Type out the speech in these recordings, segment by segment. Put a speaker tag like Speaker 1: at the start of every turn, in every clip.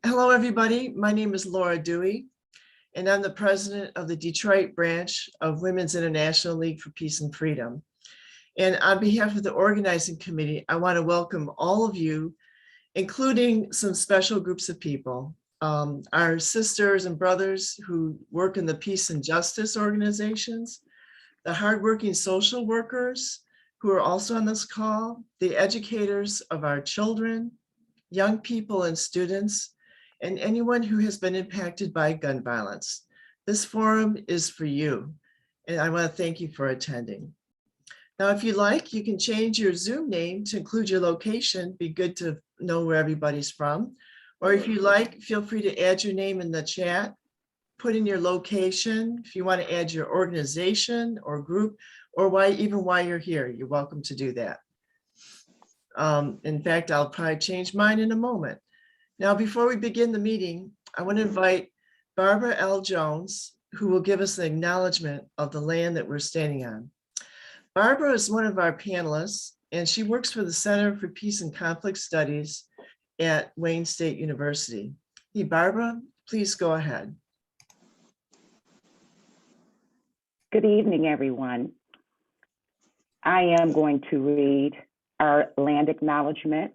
Speaker 1: Hello, everybody. My name is Laura Dewey, and I'm the president of the Detroit branch of Women's International League for Peace and Freedom. And on behalf of the organizing committee, I want to welcome all of you, including some special groups of people, our sisters and brothers who work in the peace and justice organizations, the hardworking social workers who are also on this call, the educators of our children, young people and students, and anyone who has been impacted by gun violence. This forum is for you, and I want to thank you for attending. Now, if you like, you can change your Zoom name to include your location. Be good to know where everybody's from. Or if you like, feel free to add your name in the chat, put in your location. If you want to add your organization or group, or even why you're here, you're welcome to do that. In fact, I'll probably change mine in a moment. Now, before we begin the meeting, I want to invite Barbara L. Jones, who will give us an acknowledgement of the land that we're standing on. Barbara is one of our panelists, and she works for the Center for Peace and Conflict Studies at Wayne State University. Hey, Barbara, please go ahead.
Speaker 2: Good evening, everyone. I am going to read our land acknowledgement.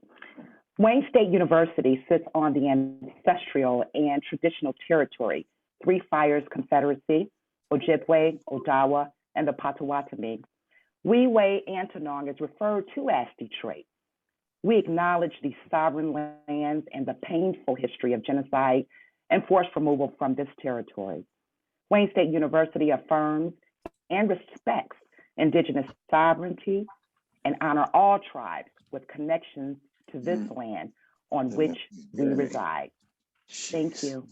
Speaker 2: Wayne State University sits on the ancestral and traditional territory, Three Fires Confederacy, Ojibwe, Odawa, and the Potawatomi. Weeway Antonong is referred to as Detroit. We acknowledge these sovereign lands and the painful history of genocide and forced removal from this territory. Wayne State University affirms and respects Indigenous sovereignty and honor all tribes with connections to this land on which we reside. Thank you.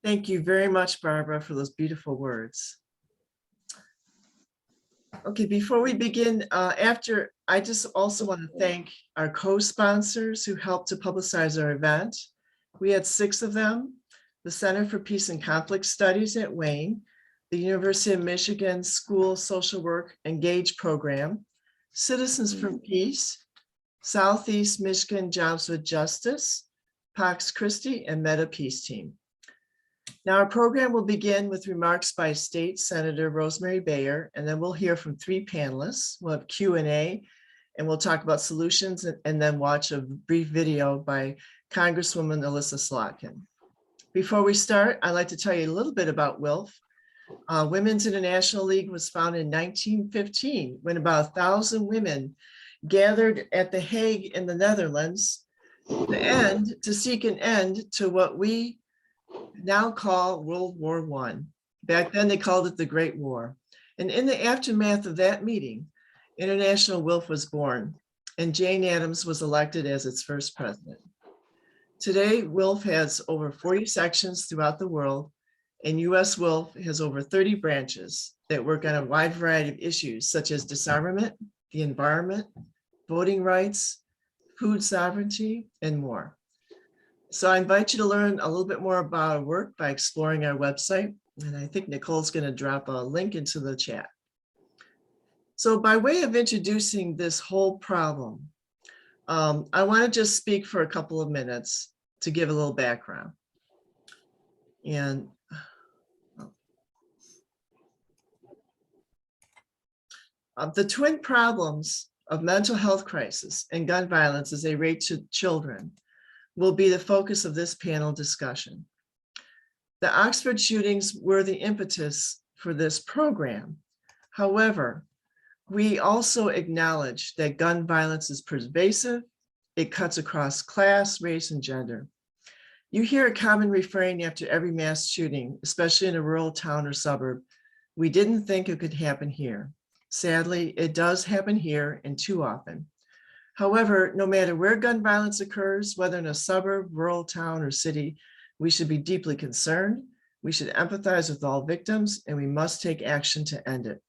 Speaker 1: Thank you very much, Barbara, for those beautiful words. Okay, before we begin, I just also want to thank our co-sponsors who helped to publicize our event. We had 6 of them: the Center for Peace and Conflict Studies at Wayne, the University of Michigan School Social Work Engage Program, Citizens for Peace, Southeast Michigan Jobs with Justice, Pax Christi, and Meta Peace Team. Now, our program will begin with remarks by State Senator Rosemary Bayer, and then we'll hear from 3 panelists. We'll have Q&A, and we'll talk about solutions, and then watch a brief video by Congresswoman Elissa Slotkin. Before we start, I'd like to tell you a little bit about WILPF. Women's International League was founded in 1915 when about 1,000 women gathered at The Hague in the Netherlands to seek an end to what we now call World War I. Back then they called it the Great War. And in the aftermath of that meeting, International WILPF was born, and Jane Addams was elected as its first president. Today, WILPF has over 40 sections throughout the world, and US WILPF has over 30 branches that work on a wide variety of issues such as disarmament, the environment, voting rights, food sovereignty, and more. So I invite you to learn a little bit more about our work by exploring our website. And I think Nicole's going to drop a link into the chat. So by way of introducing this whole problem, I want to just speak for a couple of minutes to give a little background. And the twin problems of mental health crisis and gun violence as they relate to children will be the focus of this panel discussion. The Oxford shootings were the impetus for this program. However, we also acknowledge that gun violence is pervasive. It cuts across class, race, and gender. You hear a common refrain after every mass shooting, especially in a rural town or suburb: "We didn't think it could happen here." Sadly, it does happen here, and too often. However, no matter where gun violence occurs, whether in a suburb, rural town, or city, we should be deeply concerned. We should empathize with all victims, and we must take action to end it.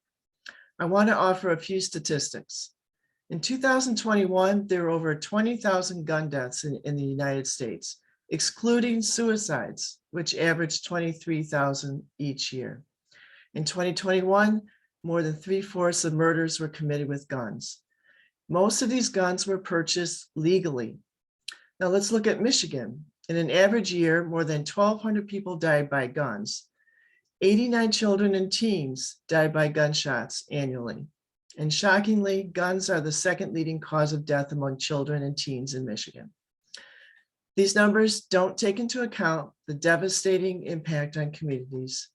Speaker 1: I want to offer a few statistics. In 2021, there were over 20,000 gun deaths in the United States, excluding suicides, which averaged 23,000 each year. In 2021, more than 3/4 of murders were committed with guns. Most of these guns were purchased legally. Now let's look at Michigan. In an average year, more than 1,200 people died by guns. 89 children and teens died by gunshots annually. And shockingly, guns are the second leading cause of death among children and teens in Michigan. These numbers don't take into account the devastating impact on communities,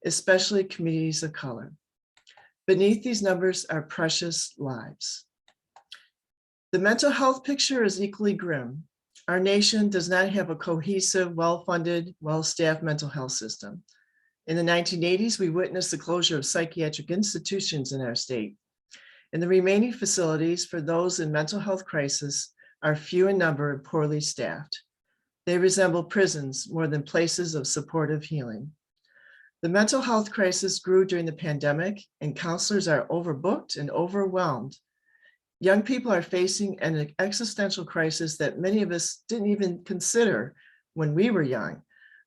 Speaker 1: especially communities of color. Beneath these numbers are precious lives. The mental health picture is equally grim. Our nation does not have a cohesive, well-funded, well-staffed mental health system. In the 1980s, we witnessed the closure of psychiatric institutions in our state. And the remaining facilities for those in mental health crisis are few in number and poorly staffed. They resemble prisons more than places of supportive healing. The mental health crisis grew during the pandemic, and counselors are overbooked and overwhelmed. Young people are facing an existential crisis that many of us didn't even consider when we were young: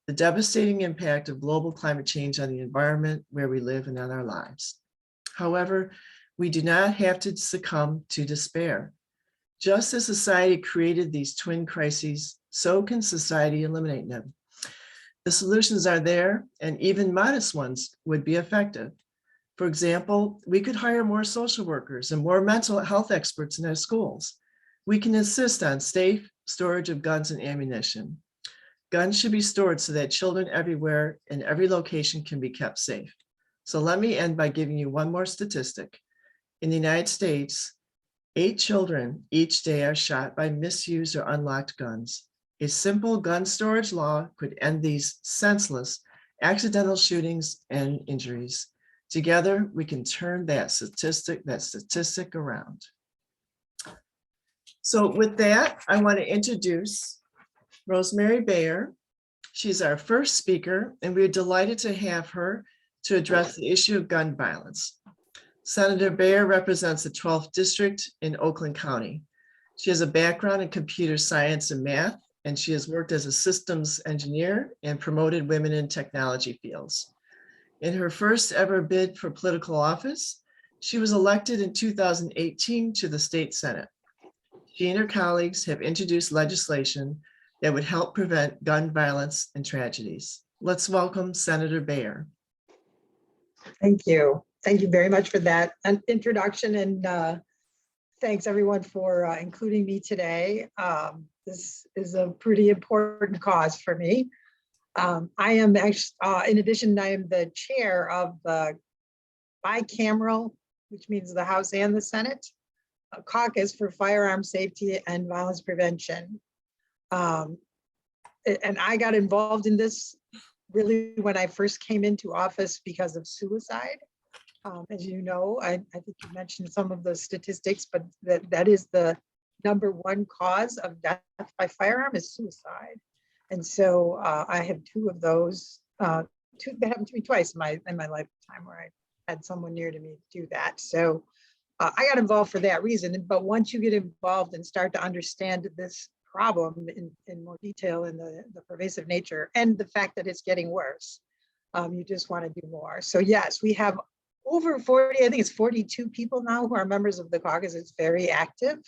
Speaker 1: the devastating impact of global climate change on the environment where we live and on our lives. However, we do not have to succumb to despair. Just as society created these twin crises, so can society eliminate them. The solutions are there, and even modest ones would be effective. For example, we could hire more social workers and more mental health experts in our schools. We can insist on safe storage of guns and ammunition. Guns should be stored so that children everywhere in every location can be kept safe. So let me end by giving you one more statistic. In the United States, 8 children each day are shot by misused or unlocked guns. A simple gun storage law could end these senseless, accidental shootings and injuries. Together, we can turn that statistic around. So with that, I want to introduce Rosemary Bayer. She's our first speaker, and we're delighted to have her to address the issue of gun violence. Senator Bayer represents the 12th District in Oakland County. She has a background in computer science and math, and she has worked as a systems engineer and promoted women in technology fields. In her first ever bid for political office, she was elected in 2018 to the state Senate. She and her colleagues have introduced legislation that would help prevent gun violence and tragedies. Let's welcome Senator Bayer.
Speaker 3: Thank you. Thank you very much for that introduction, and thanks everyone for including me today. This is a pretty important cause for me. I am actually, in addition, I am the chair of the bicameral, which means the House and the Senate, caucus for firearm safety and violence prevention. And I got involved in this really when I first came into office because of suicide. As you know, I think you mentioned some of the statistics, but that is the #1 cause of death by firearm is suicide. And so I have 2 of those. Two that happened to me twice in my lifetime, where I had someone near to me do that. So I got involved for that reason. But once you get involved and start to understand this problem in more detail, in the pervasive nature and the fact that it's getting worse, you just want to do more. So yes, we have over 40, I think it's 42 people now who are members of the caucus. It's very active.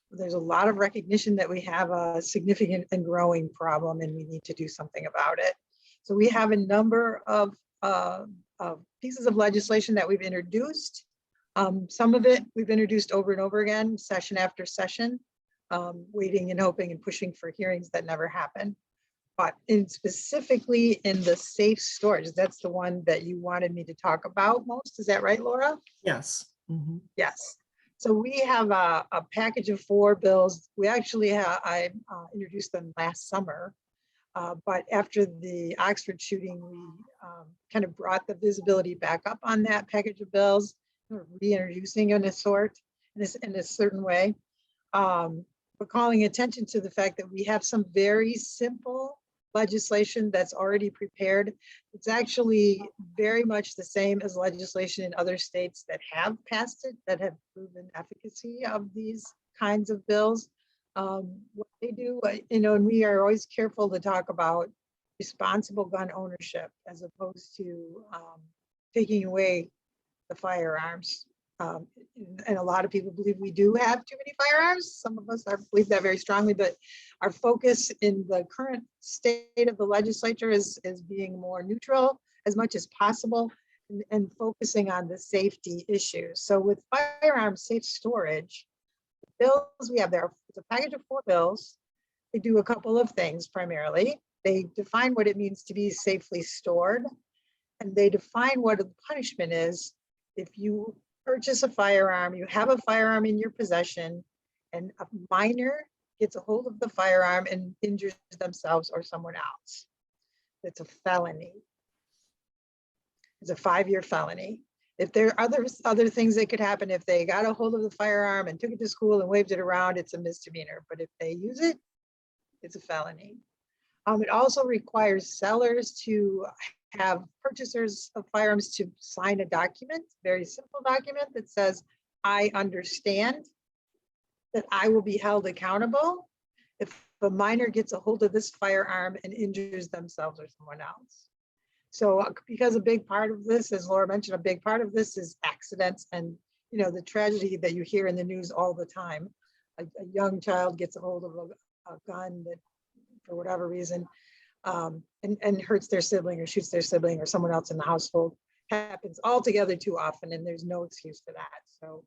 Speaker 3: There's a lot of recognition that we have a significant and growing problem, and we need to do something about it. So we have a number of pieces of legislation that we've introduced. Some of it we've introduced over and over again, session after session, waiting and hoping and pushing for hearings that never happen. But specifically in the safe storage, that's the one that you wanted me to talk about most. Is that right, Laura?
Speaker 1: Yes. Mm-hmm.
Speaker 3: Yes. So we have a package of 4 bills. We actually I introduced them last summer, but after the Oxford shooting, we kind of brought the visibility back up on that package of bills. We're reintroducing in a certain way, but calling attention to the fact that we have some very simple legislation that's already prepared. It's actually very much the same as legislation in other states that have passed it, that have proven efficacy of these kinds of bills. What they do, and we are always careful to talk about responsible gun ownership as opposed to taking away the firearms. And a lot of people believe we do have too many firearms. Some of us believe that very strongly, but our focus in the current state of the legislature is being more neutral as much as possible and focusing on the safety issues. So with firearm safe storage, bills we have there, it's a package of 4 bills. They do a couple of things primarily. They define what it means to be safely stored, and they define what the punishment is if you purchase a firearm, you have a firearm in your possession, and a minor gets a hold of the firearm and injures themselves or someone else. It's a felony. It's a 5-year felony. If there are other things that could happen, if they got a hold of the firearm and took it to school and waved it around, it's a misdemeanor. But if they use it, it's a felony. It also requires sellers to have purchasers of firearms to sign a document, very simple document that says, I understand that I will be held accountable if a minor gets a hold of this firearm and injures themselves or someone else. So because a big part of this, as Laura mentioned, a big part of this is accidents and, you know, the tragedy that you hear in the news all the time. A young child gets a hold of a gun that, for whatever reason, and hurts their sibling or shoots their sibling or someone else in the household. Happens altogether too often, and there's no excuse for that. So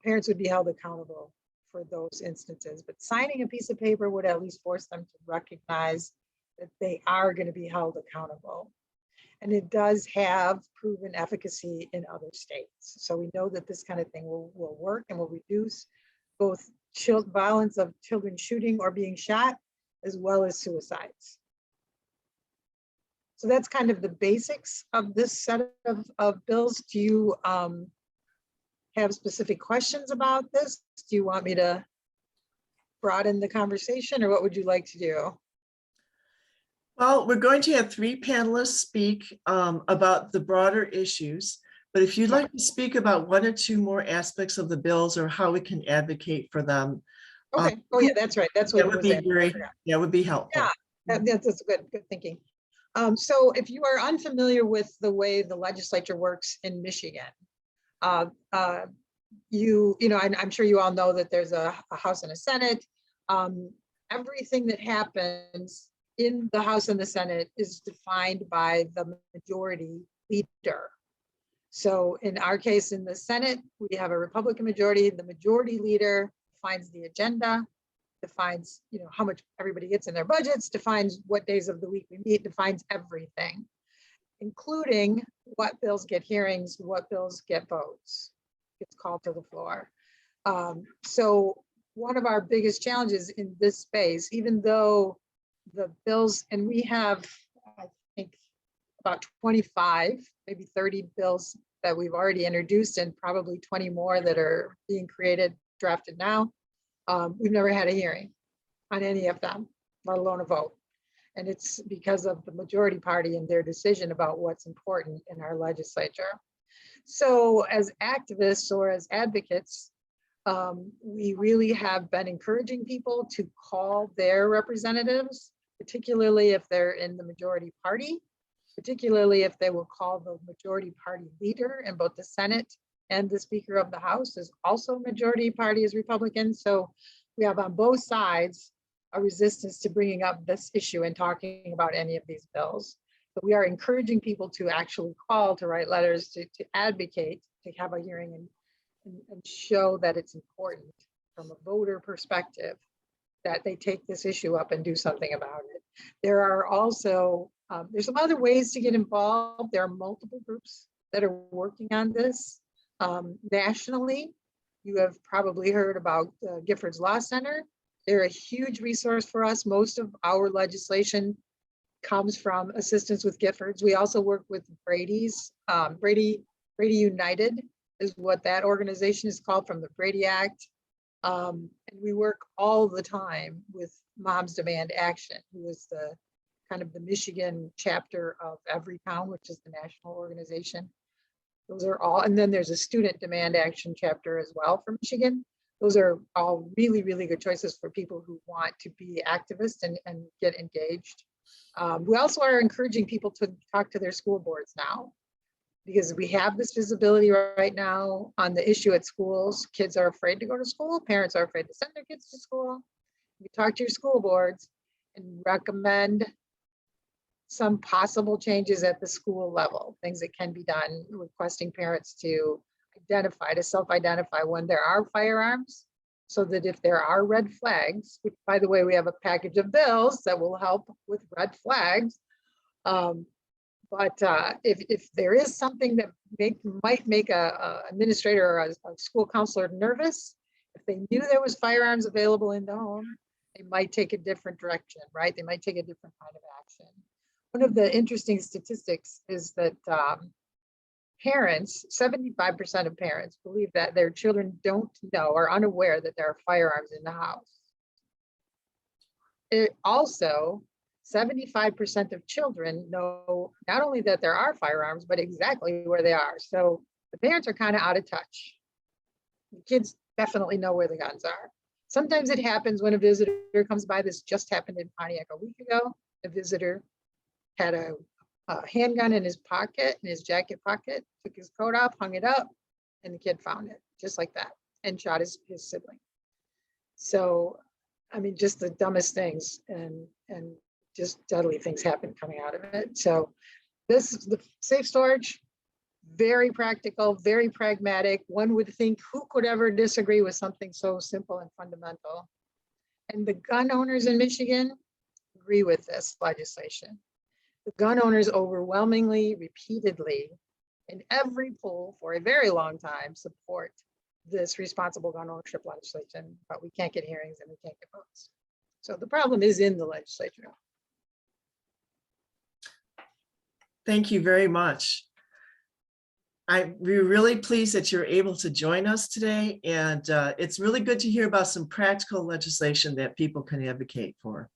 Speaker 3: parents would be held accountable for those instances, but signing a piece of paper would at least force them to recognize that they are going to be held accountable. And it does have proven efficacy in other states. So we know that this kind of thing will work and will reduce both violence of children shooting or being shot, as well as suicides. So that's kind of the basics of this set of bills. Do you have specific questions about this? Do you want me to broaden the conversation, or what would you like to do?
Speaker 1: Well, we're going to have 3 panelists speak about the broader issues, but if you'd like to speak about 1 or 2 more aspects of the bills or how we can advocate for them.
Speaker 3: Okay. Oh yeah, that's right. That's what
Speaker 1: that would be very, that would be helpful.
Speaker 3: Yeah, that's good thinking. So if you are unfamiliar with the way the legislature works in Michigan, you know, I'm sure you all know that there's a House and a Senate. Everything that happens in the House and the Senate is defined by the majority leader. So in our case, in the Senate, we have a Republican majority. The majority leader defines the agenda, defines, you know, how much everybody gets in their budgets, defines what days of the week we meet, defines everything, including what bills get hearings, what bills get votes, gets called to the floor. So one of our biggest challenges in this space, even though the bills, and we have, I think, about 25, maybe 30 bills that we've already introduced, and probably 20 more that are being created, drafted now. We've never had a hearing on any of them, let alone a vote. And it's because of the majority party and their decision about what's important in our legislature. So as activists or as advocates, we really have been encouraging people to call their representatives, particularly if they're in the majority party, particularly if they will call the majority party leader in both the Senate and the Speaker of the House is also majority party is Republican. So we have on both sides a resistance to bringing up this issue and talking about any of these bills. But we are encouraging people to actually call, to write letters, to advocate, to have a hearing and show that it's important from a voter perspective that they take this issue up and do something about it. There are also, there's some other ways to get involved. There are multiple groups that are working on this. Nationally, you have probably heard about Giffords Law Center. They're a huge resource for us. Most of our legislation comes from assistance with Giffords. We also work with Brady's. Brady United is what that organization is called, from the Brady Act. And we work all the time with Moms Demand Action, who is the kind of the Michigan chapter of Everytown, which is the national organization. Those are all, and then there's a Student Demand Action chapter as well for Michigan. Those are all really, really good choices for people who want to be activists and get engaged. We also are encouraging people to talk to their school boards now. because we have this visibility right now on the issue at schools. Kids are afraid to go to school. Parents are afraid to send their kids to school. You talk to your school boards and recommend some possible changes at the school level, things that can be done, requesting parents to self-identify when there are firearms, so that if there are red flags, which by the way, we have a package of bills that will help with red flags. But if there is something that might make a administrator or a school counselor nervous, if they knew there was firearms available in the home, they might take a different direction, right? They might take a different kind of action. One of the interesting statistics is that parents, 75% of parents believe that their children don't know or are unaware that there are firearms in the house. It also, 75% of children know not only that there are firearms, but exactly where they are. So the parents are kind of out of touch. The kids definitely know where the guns are. Sometimes it happens when a visitor comes by. This just happened in Pontiac a week ago. A visitor had a handgun in his pocket, in his jacket pocket, took his coat off, hung it up, and the kid found it just like that and shot his sibling. So, I mean, just the dumbest things and just deadly things happen coming out of it. So this is the safe storage, very practical, very pragmatic. One would think, who could ever disagree with something so simple and fundamental? And the gun owners in Michigan agree with this legislation. The gun owners overwhelmingly, repeatedly, in every poll for a very long time, support this responsible gun ownership legislation, but we can't get hearings and we can't get votes. So the problem is in the legislature.
Speaker 1: Thank you very much. We're really pleased that you're able to join us today, and it's really good to hear about some practical legislation that people can advocate for.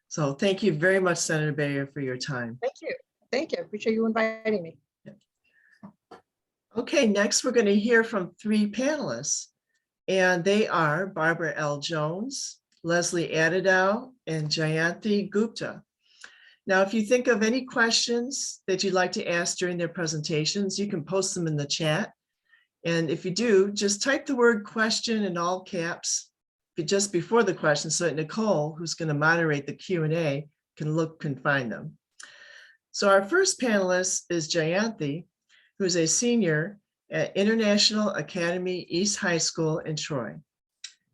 Speaker 1: So thank you very much, Senator Bayer, for your time.
Speaker 3: Thank you. Thank you. I appreciate you inviting me.
Speaker 1: Okay, next we're going to hear from three panelists, and they are Barbara L. Jones, Leslie Adadow, and Jayanti Gupta. Now, if you think of any questions that you'd like to ask during their presentations, you can post them in the chat. And if you do, just type the word question in all caps just before the question so that Nicole, who's going to moderate the Q&A, can find them. So our first panelist is Jayanti, who is a senior at International Academy East High School in Troy.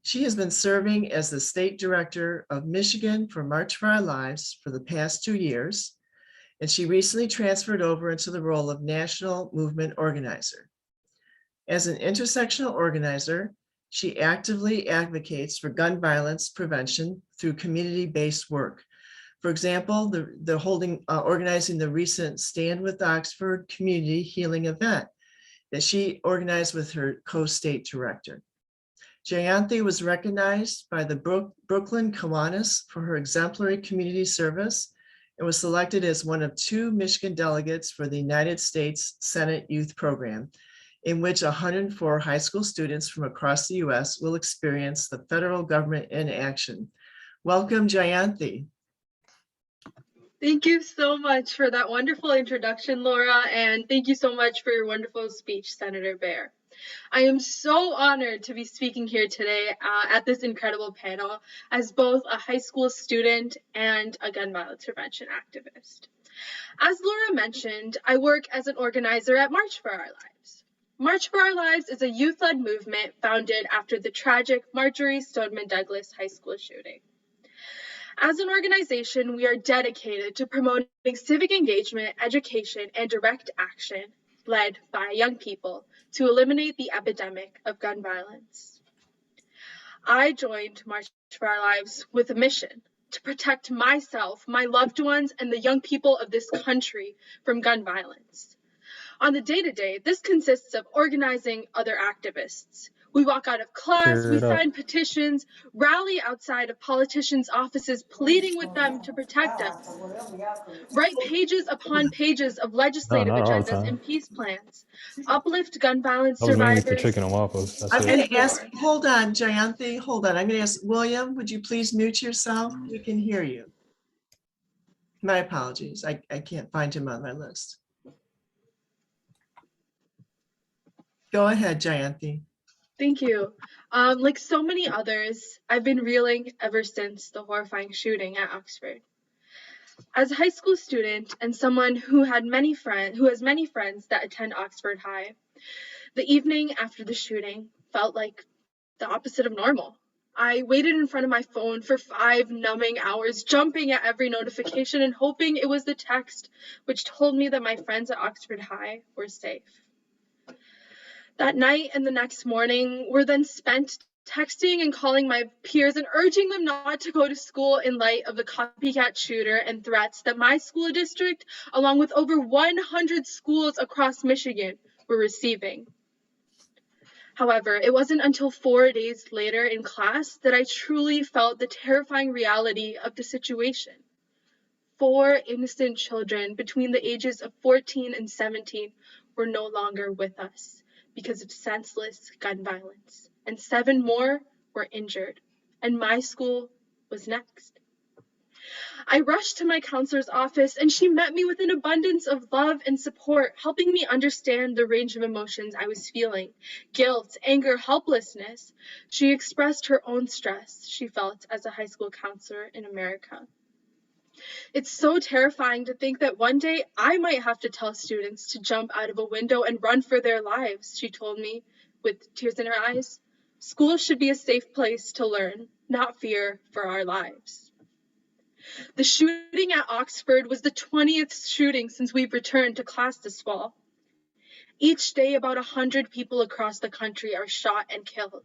Speaker 1: She has been serving as the State Director of Michigan for March for Our Lives for the past 2 years, and she recently transferred over into the role of National Movement Organizer. As an intersectional organizer, she actively advocates for gun violence prevention through community-based work. For example, organizing the recent Stand with Oxford community healing event that she organized with her co-state director. Jayanti was recognized by the Brooklyn Kiwanis for her exemplary community service and was selected as one of 2 Michigan delegates for the United States Senate Youth Program, in which 104 high school students from across the US will experience the federal government in action. Welcome, Jayanti.
Speaker 4: Thank you so much for that wonderful introduction, Laura, and thank you so much for your wonderful speech, Senator Bayer. I am so honored to be speaking here today at this incredible panel as both a high school student and a gun violence prevention activist. As Laura mentioned, I work as an organizer at March for Our Lives. March for Our Lives is a youth-led movement founded after the tragic Marjory Stoneman Douglas High School shooting. As an organization, we are dedicated to promoting civic engagement, education, and direct action led by young people to eliminate the epidemic of gun violence. I joined March for Our Lives with a mission to protect myself, my loved ones, and the young people of this country from gun violence. On the day-to-day, this consists of organizing other activists. We walk out of class, we sign petitions, rally outside of politicians' offices, pleading with them to protect us. Write pages upon pages of legislative agendas and peace plans. Uplift gun violence survivors.
Speaker 5: Chicken and waffles.
Speaker 1: I'm going to ask, hold on, Jayanti, hold on. I'm going to ask William, would you please mute yourself? We can hear you. My apologies. I can't find him on my list. Go ahead, Jayanti.
Speaker 4: Thank you. Like so many others, I've been reeling ever since the horrifying shooting at Oxford. As a high school student and someone who has many friends that attend Oxford High, the evening after the shooting felt like the opposite of normal. I waited in front of my phone for 5 numbing hours, jumping at every notification and hoping it was the text which told me that my friends at Oxford High were safe. That night and the next morning were then spent texting and calling my peers and urging them not to go to school in light of the copycat shooter and threats that my school district, along with over 100 schools across Michigan, were receiving. However, it wasn't until 4 days later in class that I truly felt the terrifying reality of the situation. 4 innocent children between the ages of 14 and 17 were no longer with us because of senseless gun violence, and 7 more were injured, and my school was next. I rushed to my counselor's office, and she met me with an abundance of love and support, helping me understand the range of emotions I was feeling: guilt, anger, helplessness. She expressed her own stress she felt as a high school counselor in America. It's so terrifying to think that one day I might have to tell students to jump out of a window and run for their lives, she told me with tears in her eyes. School should be a safe place to learn, not fear for our lives. The shooting at Oxford was the 20th shooting since we've returned to class this fall. Each day, about 100 people across the country are shot and killed.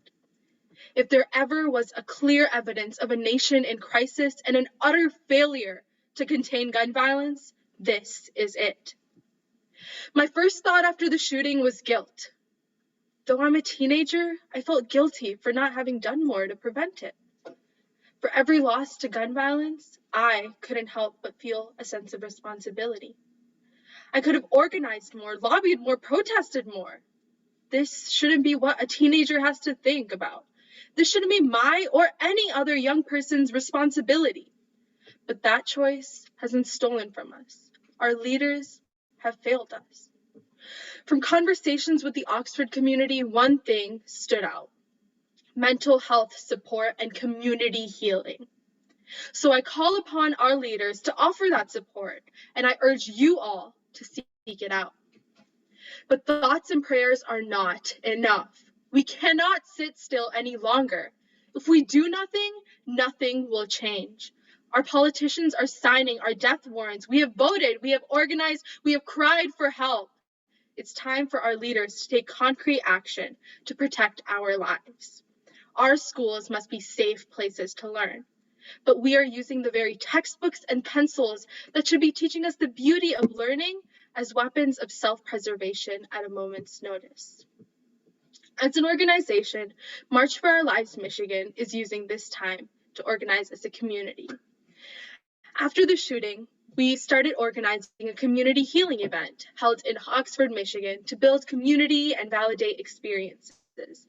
Speaker 4: If there ever was a clear evidence of a nation in crisis and an utter failure to contain gun violence, this is it. My first thought after the shooting was guilt. Though I'm a teenager, I felt guilty for not having done more to prevent it. For every loss to gun violence, I couldn't help but feel a sense of responsibility. I could have organized more, lobbied more, protested more. This shouldn't be what a teenager has to think about. This shouldn't be my or any other young person's responsibility. But that choice has been stolen from us. Our leaders have failed us. From conversations with the Oxford community, one thing stood out: mental health support and community healing. So I call upon our leaders to offer that support, and I urge you all to seek it out. But thoughts and prayers are not enough. We cannot sit still any longer. If we do nothing, nothing will change. Our politicians are signing our death warrants. We have voted, we have organized, we have cried for help. It's time for our leaders to take concrete action to protect our lives. Our schools must be safe places to learn. But we are using the very textbooks and pencils that should be teaching us the beauty of learning as weapons of self-preservation at a moment's notice. As an organization, March for Our Lives Michigan is using this time to organize as a community. After the shooting, we started organizing a community healing event held in Oxford, Michigan, to build community and validate experiences.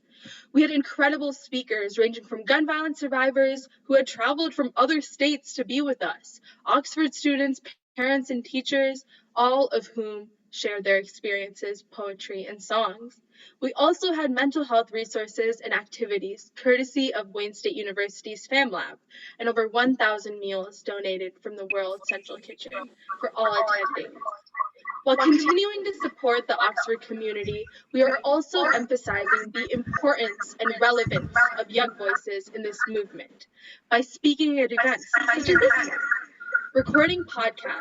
Speaker 4: We had incredible speakers ranging from gun violence survivors who had traveled from other states to be with us, Oxford students, parents, and teachers, all of whom shared their experiences, poetry, and songs. We also had mental health resources and activities courtesy of Wayne State University's FamLab, and over 1,000 meals donated from the World Central Kitchen for all attending. While continuing to support the Oxford community, we are also emphasizing the importance and relevance of young voices in this movement by speaking at events such as this one, recording podcasts,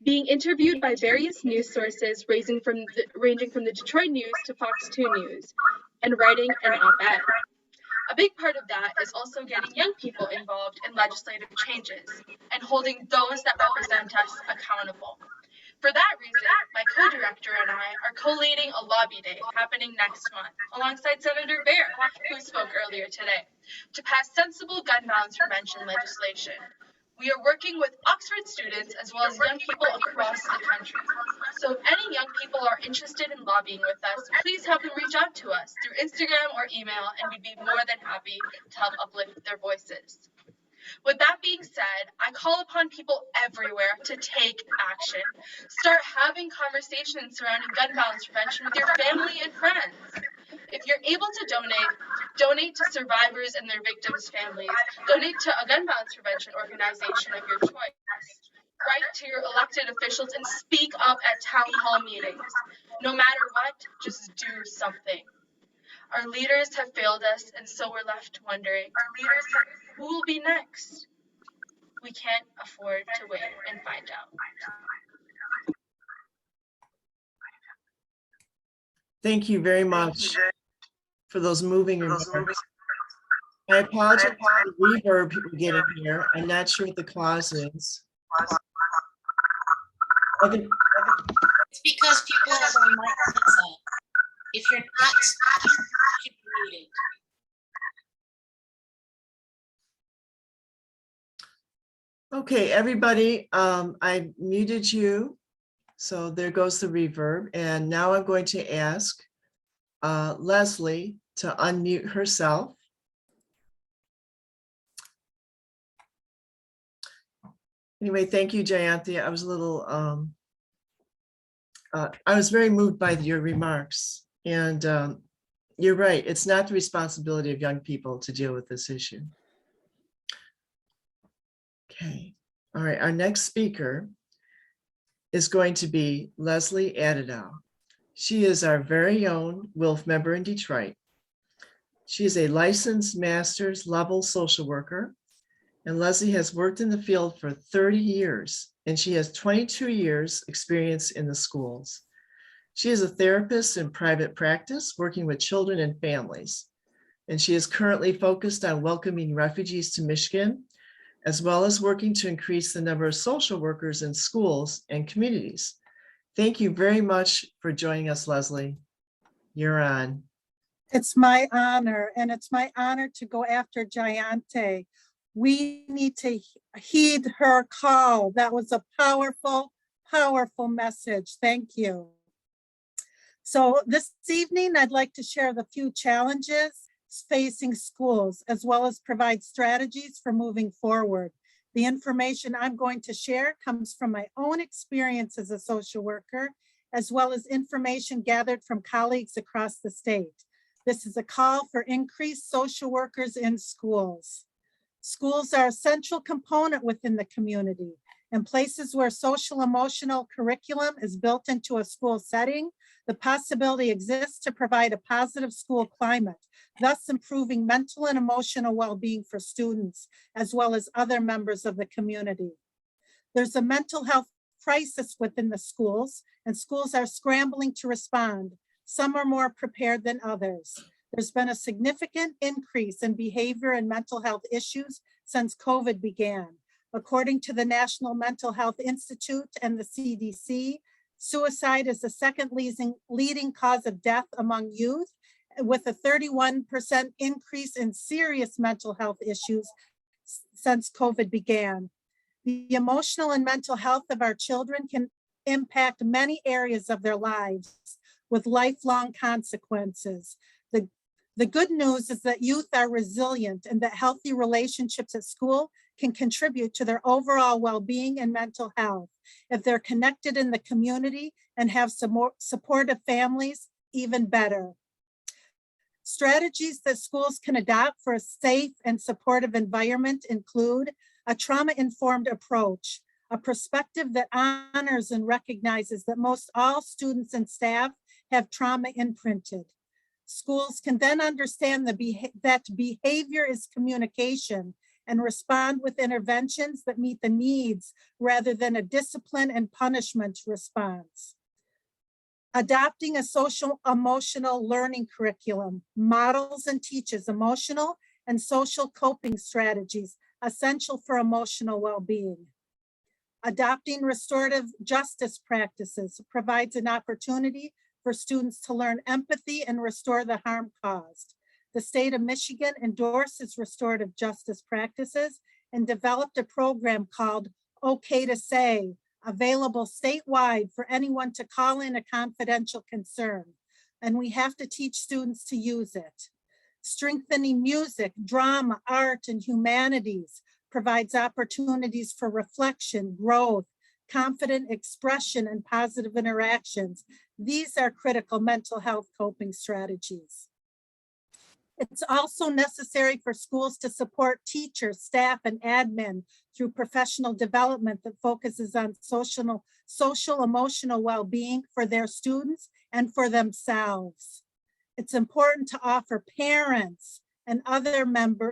Speaker 4: being interviewed by various news sources ranging from the Detroit News to Fox 2 News, and writing an op-ed. A big part of that is also getting young people involved in legislative changes and holding those that represent us accountable. For that reason, my co-director and I are co-leading a lobby day happening next month alongside Senator Baer, who spoke earlier today, to pass sensible gun violence prevention legislation. We are working with Oxford students as well as young people across the country. So if any young people are interested in lobbying with us, please have them reach out to us through Instagram or email, and we'd be more than happy to help uplift their voices. With that being said, I call upon people everywhere to take action. Start having conversations surrounding gun violence prevention with your family and friends. If you're able to donate to survivors and their victims' families. Donate to a gun violence prevention organization of your choice. Write to your elected officials and speak up at town hall meetings. No matter what, just do something. Our leaders have failed us, and so we're left wondering, who will be next? We can't afford to wait and find out.
Speaker 1: Thank you very much for those moving remarks. I apologize for the reverb we're getting here. I'm not sure what the cause is. Okay.
Speaker 5: It's because people have their mics on. If you're not, you should be muted.
Speaker 1: Okay, everybody, I muted you. So there goes the reverb. And now I'm going to ask Leslie to unmute herself. Anyway, thank you, Jayanti. I was a little, I was very moved by your remarks. And you're right, it's not the responsibility of young people to deal with this issue. Okay, all right, our next speaker is going to be Leslie Adadow. She is our very own WILPF member in Detroit. She is a licensed master's level social worker, and Leslie has worked in the field for 30 years, and she has 22 years experience in the schools. She is a therapist in private practice, working with children and families, and she is currently focused on welcoming refugees to Michigan, as well as working to increase the number of social workers in schools and communities. Thank you very much for joining us, Leslie. You're on.
Speaker 6: It's my honor, and it's my honor to go after Jayanti. We need to heed her call. That was a powerful, powerful message. Thank you. So this evening, I'd like to share the few challenges facing schools, as well as provide strategies for moving forward. The information I'm going to share comes from my own experience as a social worker, as well as information gathered from colleagues across the state. This is a call for increased social workers in schools. Schools are a central component within the community. In places where social emotional curriculum is built into a school setting, the possibility exists to provide a positive school climate, thus improving mental and emotional well-being for students, as well as other members of the community. There's a mental health crisis within the schools, and schools are scrambling to respond. Some are more prepared than others. There's been a significant increase in behavior and mental health issues since COVID began. According to the National Mental Health Institute and the CDC, suicide is the second leading cause of death among youth, with a 31% increase in serious mental health issues since COVID began. The emotional and mental health of our children can impact many areas of their lives with lifelong consequences. The good news is that youth are resilient and that healthy relationships at school can contribute to their overall well-being and mental health. If they're connected in the community and have some more supportive families, even better. Strategies that schools can adopt for a safe and supportive environment include a trauma-informed approach, a perspective that honors and recognizes that most all students and staff have trauma imprinted. Schools can then understand that behavior is communication and respond with interventions that meet the needs rather than a discipline and punishment response. Adopting a social emotional learning curriculum models and teaches emotional and social coping strategies essential for emotional well-being. Adopting restorative justice practices provides an opportunity for students to learn empathy and restore the harm caused. The state of Michigan endorses restorative justice practices and developed a program called OK to Say, available statewide for anyone to call in a confidential concern. And we have to teach students to use it. Strengthening music, drama, art, and humanities provides opportunities for reflection, growth, confident expression, and positive interactions. These are critical mental health coping strategies. It's also necessary for schools to support teachers, staff, and admin through professional development that focuses on social emotional well-being for their students and for themselves. It's important to offer parents and other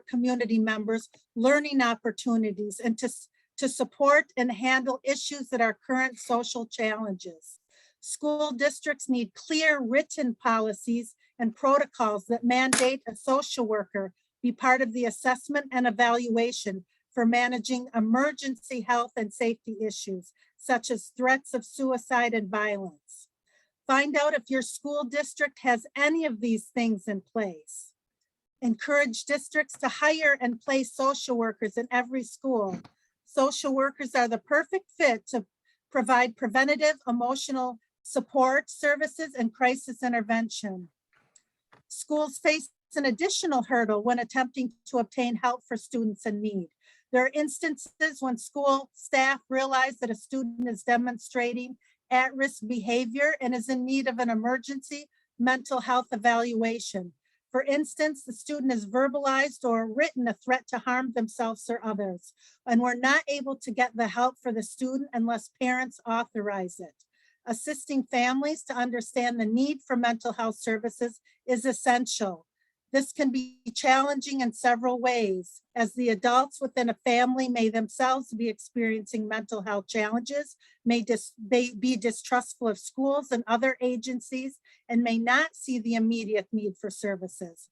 Speaker 6: community members learning opportunities and to support and handle issues that are current social challenges. School districts need clear written policies and protocols that mandate a social worker be part of the assessment and evaluation for managing emergency health and safety issues, such as threats of suicide and violence. Find out if your school district has any of these things in place. Encourage districts to hire and place social workers in every school. Social workers are the perfect fit to provide preventative emotional support services and crisis intervention. Schools face an additional hurdle when attempting to obtain help for students in need. There are instances when school staff realize that a student is demonstrating at-risk behavior and is in need of an emergency mental health evaluation. For instance, the student has verbalized or written a threat to harm themselves or others, and we're not able to get the help for the student unless parents authorize it. Assisting families to understand the need for mental health services is essential. This can be challenging in several ways, as the adults within a family may themselves be experiencing mental health challenges, may be distrustful of schools and other agencies, and may not see the immediate need for services.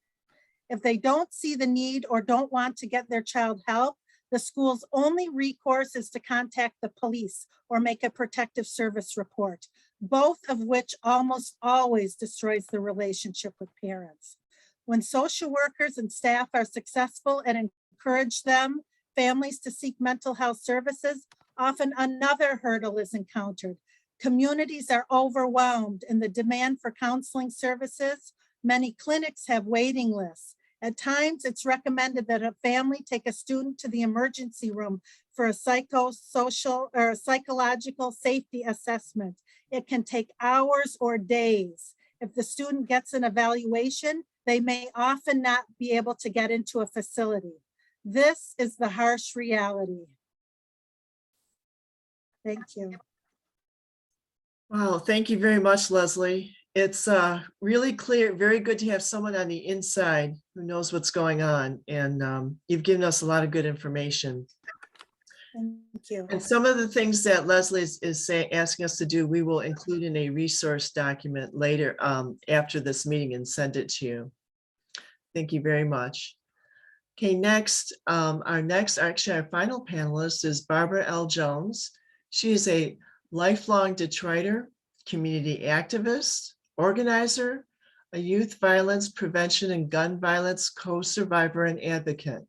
Speaker 6: If they don't see the need or don't want to get their child help, the school's only recourse is to contact the police or make a protective service report, both of which almost always destroys the relationship with parents. When social workers and staff are successful and encourage families to seek mental health services, often another hurdle is encountered. Communities are overwhelmed in the demand for counseling services. Many clinics have waiting lists. At times, it's recommended that a family take a student to the emergency room for a psychosocial or psychological safety assessment. It can take hours or days. If the student gets an evaluation, they may often not be able to get into a facility. This is the harsh reality. Thank you.
Speaker 1: Wow, thank you very much, Leslie. It's really clear, very good to have someone on the inside who knows what's going on. And you've given us a lot of good information.
Speaker 6: Thank you.
Speaker 1: And some of the things that Leslie is asking us to do, we will include in a resource document later after this meeting and send it to you. Thank you very much. Okay, next, our final panelist is Barbara L. Jones. She is a lifelong Detroiter, community activist, organizer, a youth violence prevention and gun violence co-survivor and advocate.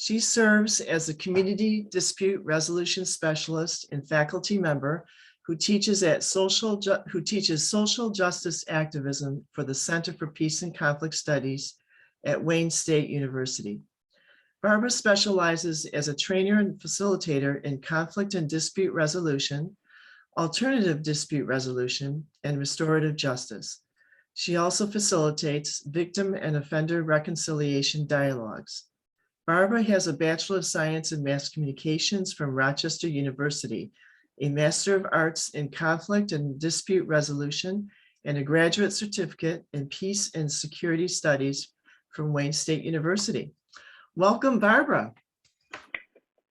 Speaker 1: She serves as a community dispute resolution specialist and faculty member who teaches social justice activism for the Center for Peace and Conflict Studies at Wayne State University. Barbara specializes as a trainer and facilitator in conflict and dispute resolution, alternative dispute resolution, and restorative justice. She also facilitates victim and offender reconciliation dialogues. Barbara has a Bachelor of Science in Mass Communications from Rochester University, a Master of Arts in Conflict and Dispute Resolution, and a graduate certificate in Peace and Security Studies from Wayne State University. Welcome, Barbara.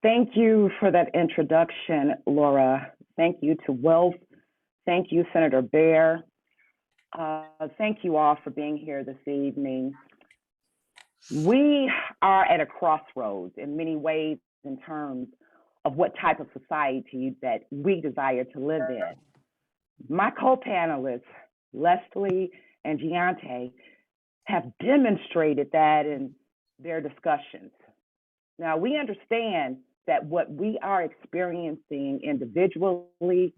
Speaker 2: Thank you for that introduction, Laura. Thank you to WILPF. Thank you, Senator Bear. Thank you all for being here this evening. We are at a crossroads in many ways in terms of what type of society that we desire to live in. My co-panelists, Leslie and Jayanti, have demonstrated that in their discussions. Now, we understand that what we are experiencing individually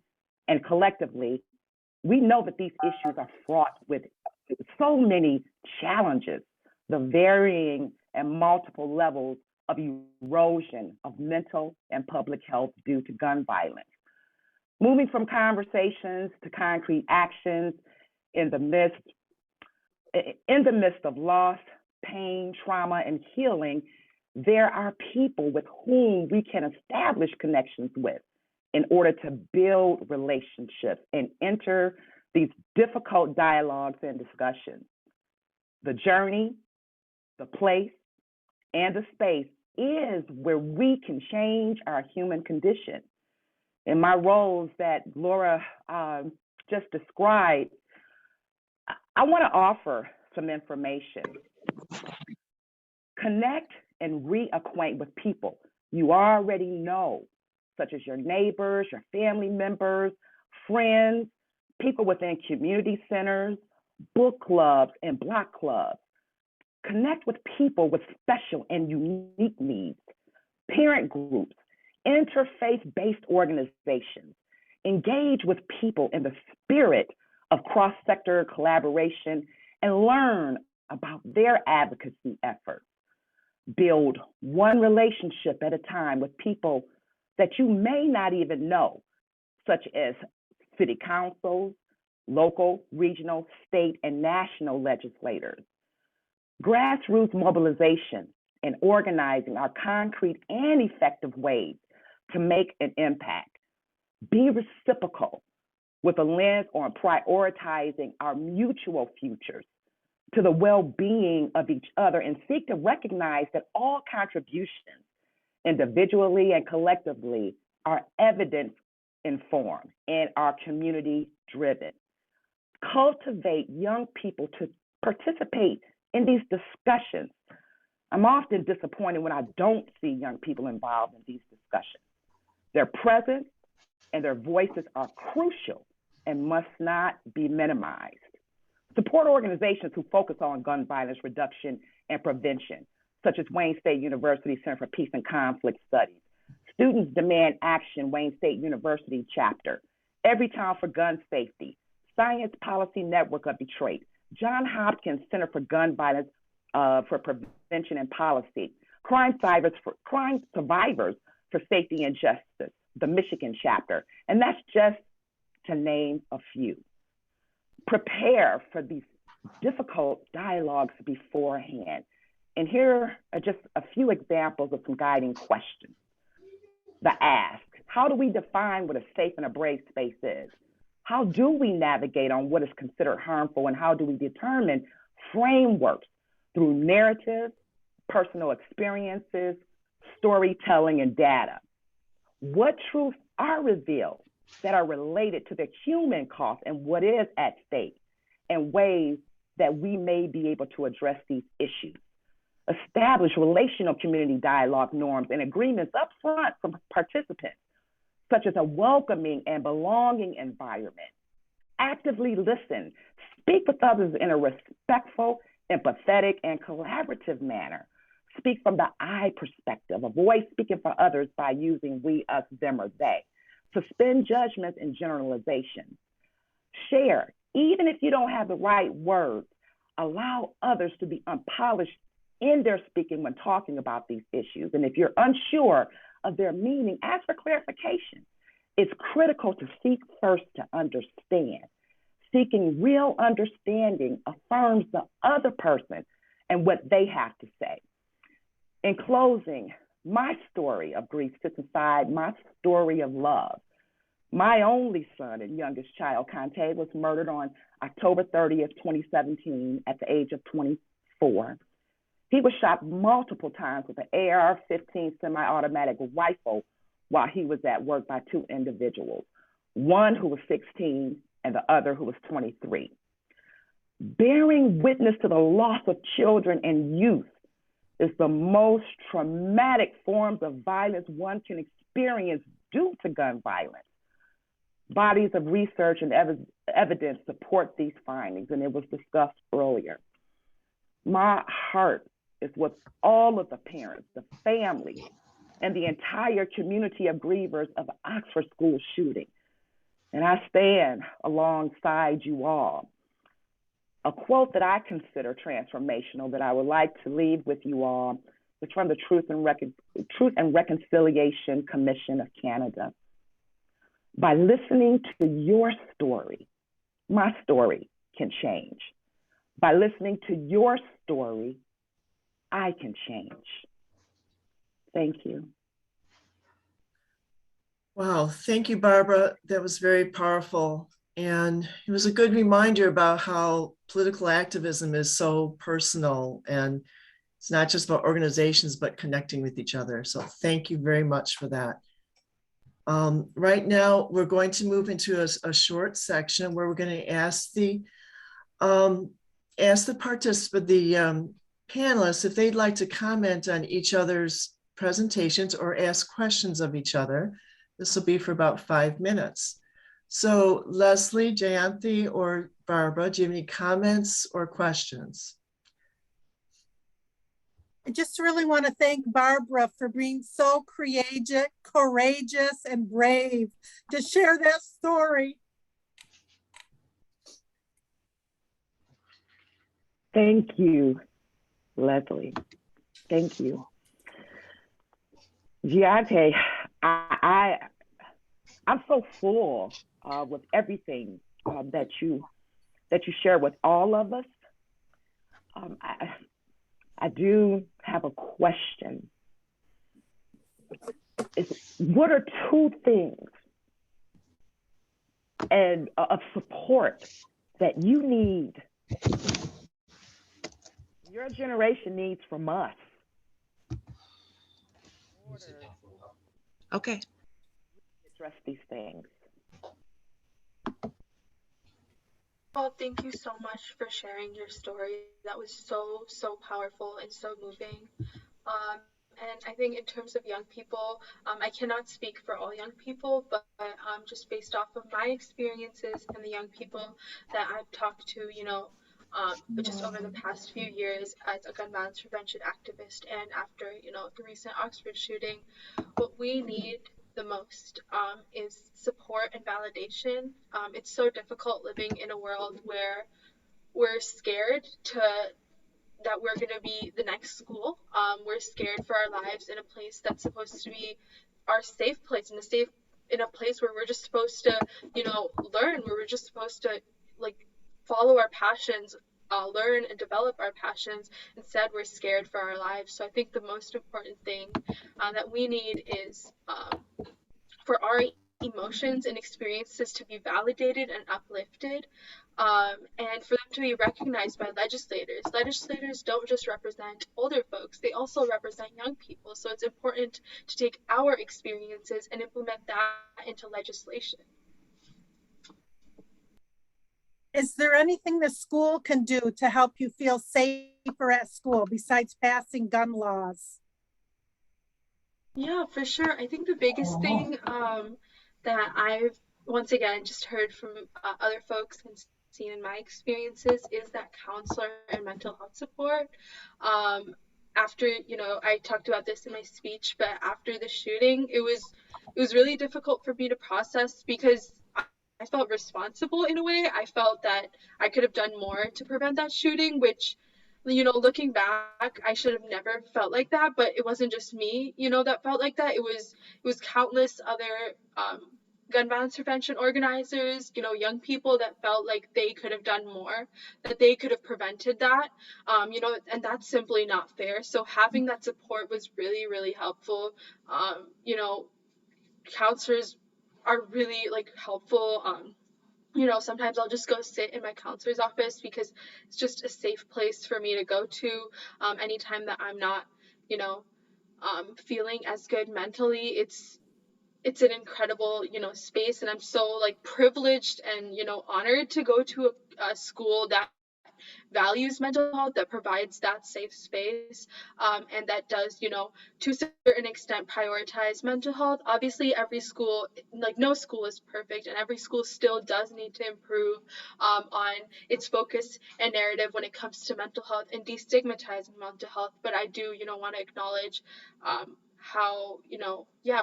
Speaker 2: and collectively, we know that these issues are fraught with so many challenges, the varying and multiple levels of erosion of mental and public health due to gun violence. Moving from conversations to concrete actions in the midst of loss, pain, trauma, and healing, there are people with whom we can establish connections with in order to build relationships and enter these difficult dialogues and discussions. The journey, the place, and the space is where we can change our human condition. In my roles that Laura just described, I want to offer some information. Connect and reacquaint with people you already know, such as your neighbors, your family members, friends, people within community centers, book clubs, and block clubs. Connect with people with special and unique needs, parent groups, interfaith-based organizations. Engage with people in the spirit of cross-sector collaboration and learn about their advocacy efforts. Build one relationship at a time with people that you may not even know, such as city councils, local, regional, state, and national legislators. Grassroots mobilization and organizing are concrete and effective ways to make an impact. Be reciprocal with a lens on prioritizing our mutual futures to the well-being of each other, and seek to recognize that all contributions, individually and collectively, are evidence-informed and are community-driven. Cultivate young people to participate in these discussions. I'm often disappointed when I don't see young people involved in these discussions. Their presence and their voices are crucial and must not be minimized. Support organizations who focus on gun violence reduction and prevention, such as Wayne State University Center for Peace and Conflict Studies, Students Demand Action, Wayne State University Chapter, Everytown for Gun Safety, Science Policy Network of Detroit, Johns Hopkins Center for Gun Violence for Prevention and Policy, Crime Survivors for Safety and Justice, the Michigan chapter, and that's just to name a few. Prepare for these difficult dialogues beforehand. And here are just a few examples of some guiding questions. The ask, how do we define what a safe and a brave space is? How do we navigate on what is considered harmful, and how do we determine frameworks through narrative, personal experiences, storytelling, and data? What truths are revealed that are related to the human cost and what is at stake, and ways that we may be able to address these issues? Establish relational community dialogue norms and agreements up front from participants, such as a welcoming and belonging environment. Actively listen, speak with others in a respectful, empathetic, and collaborative manner. Speak from the I perspective. Avoid speaking for others by using we, us, them, or they. Suspend judgments and generalizations. Share, even if you don't have the right words. Allow others to be unpolished in their speaking when talking about these issues. And if you're unsure of their meaning, ask for clarification. It's critical to seek first to understand. Seeking real understanding affirms the other person and what they have to say. In closing, my story of grief sits inside my story of love. My only son and youngest child, Conte, was murdered on October 30th, 2017 at the age of 24. He was shot multiple times with an AR-15 semi-automatic rifle while he was at work by two individuals, one who was 16 and the other who was 23. Bearing witness to the loss of children and youth is the most traumatic forms of violence one can experience due to gun violence. Bodies of research and evidence support these findings, and it was discussed earlier. My heart is with all of the parents, the families, and the entire community of grievers of the Oxford school shooting. And I stand alongside you all. A quote that I consider transformational that I would like to leave with you all It's from the Truth and Reconciliation Commission of Canada. By listening to your story, my story can change. By listening to your story, I can change. Thank you.
Speaker 1: Wow, thank you, Barbara. That was very powerful. And it was a good reminder about how political activism is so personal, and it's not just about organizations, but connecting with each other. So thank you very much for that. Right now, we're going to move into a short section where we're going to ask the participant, the panelists, if they'd like to comment on each other's presentations or ask questions of each other. This will be for about 5 minutes. So Leslie, Jayanti, or Barbara, do you have any comments or questions?
Speaker 6: I just really want to thank Barbara for being so courageous, and brave to share that story.
Speaker 2: Thank you, Leslie. Thank you. Jayanti, I'm so full with everything that you share with all of us. I do have a question. What are 2 things and of support that you need, your generation needs from us?
Speaker 7: Okay.
Speaker 2: Address these things.
Speaker 4: Well, thank you so much for sharing your story. That was so powerful and so moving. And I think in terms of young people, I cannot speak for all young people, but just based off of my experiences and the young people that I've talked to, but just over the past few years as a gun violence prevention activist, and after, the recent Oxford shooting, what we need the most is support and validation. It's so difficult living in a world where we're scared that we're going to be the next school. We're scared for our lives in a place that's supposed to be our safe place, in a place where we're just supposed to, learn, where we're just supposed to follow our passions, learn and develop our passions. Instead, we're scared for our lives. So I think the most important thing that we need is for our emotions and experiences to be validated and uplifted, and for them to be recognized by legislators. Legislators don't just represent older folks, they also represent young people. So it's important to take our experiences and implement that into legislation.
Speaker 6: Is there anything the school can do to help you feel safer at school besides passing gun laws?
Speaker 4: Yeah, for sure. I think the biggest thing that I've once again just heard from other folks and seen in my experiences is that counselor and mental health support. After, I talked about this in my speech, but after the shooting, it was really difficult for me to process, because I felt responsible in a way. I felt that I could have done more to prevent that shooting, which, looking back, I should have never felt like that. But it wasn't just me, that felt like that. It was countless other gun violence prevention organizers, young people that felt like they could have done more, that they could have prevented that, and that's simply not fair. So having that support was really, really helpful. Counselors are really helpful. Sometimes I'll just go sit in my counselor's office because it's just a safe place for me to go to anytime that I'm not, feeling as good mentally. It's an incredible, space, and I'm so privileged and, honored to go to a school that values mental health, that provides that safe space, and that does, to a certain extent prioritize mental health. Obviously, every school, no school is perfect, and every school still does need to improve on its focus and narrative when it comes to mental health and destigmatizing mental health. But I do, want to acknowledge how,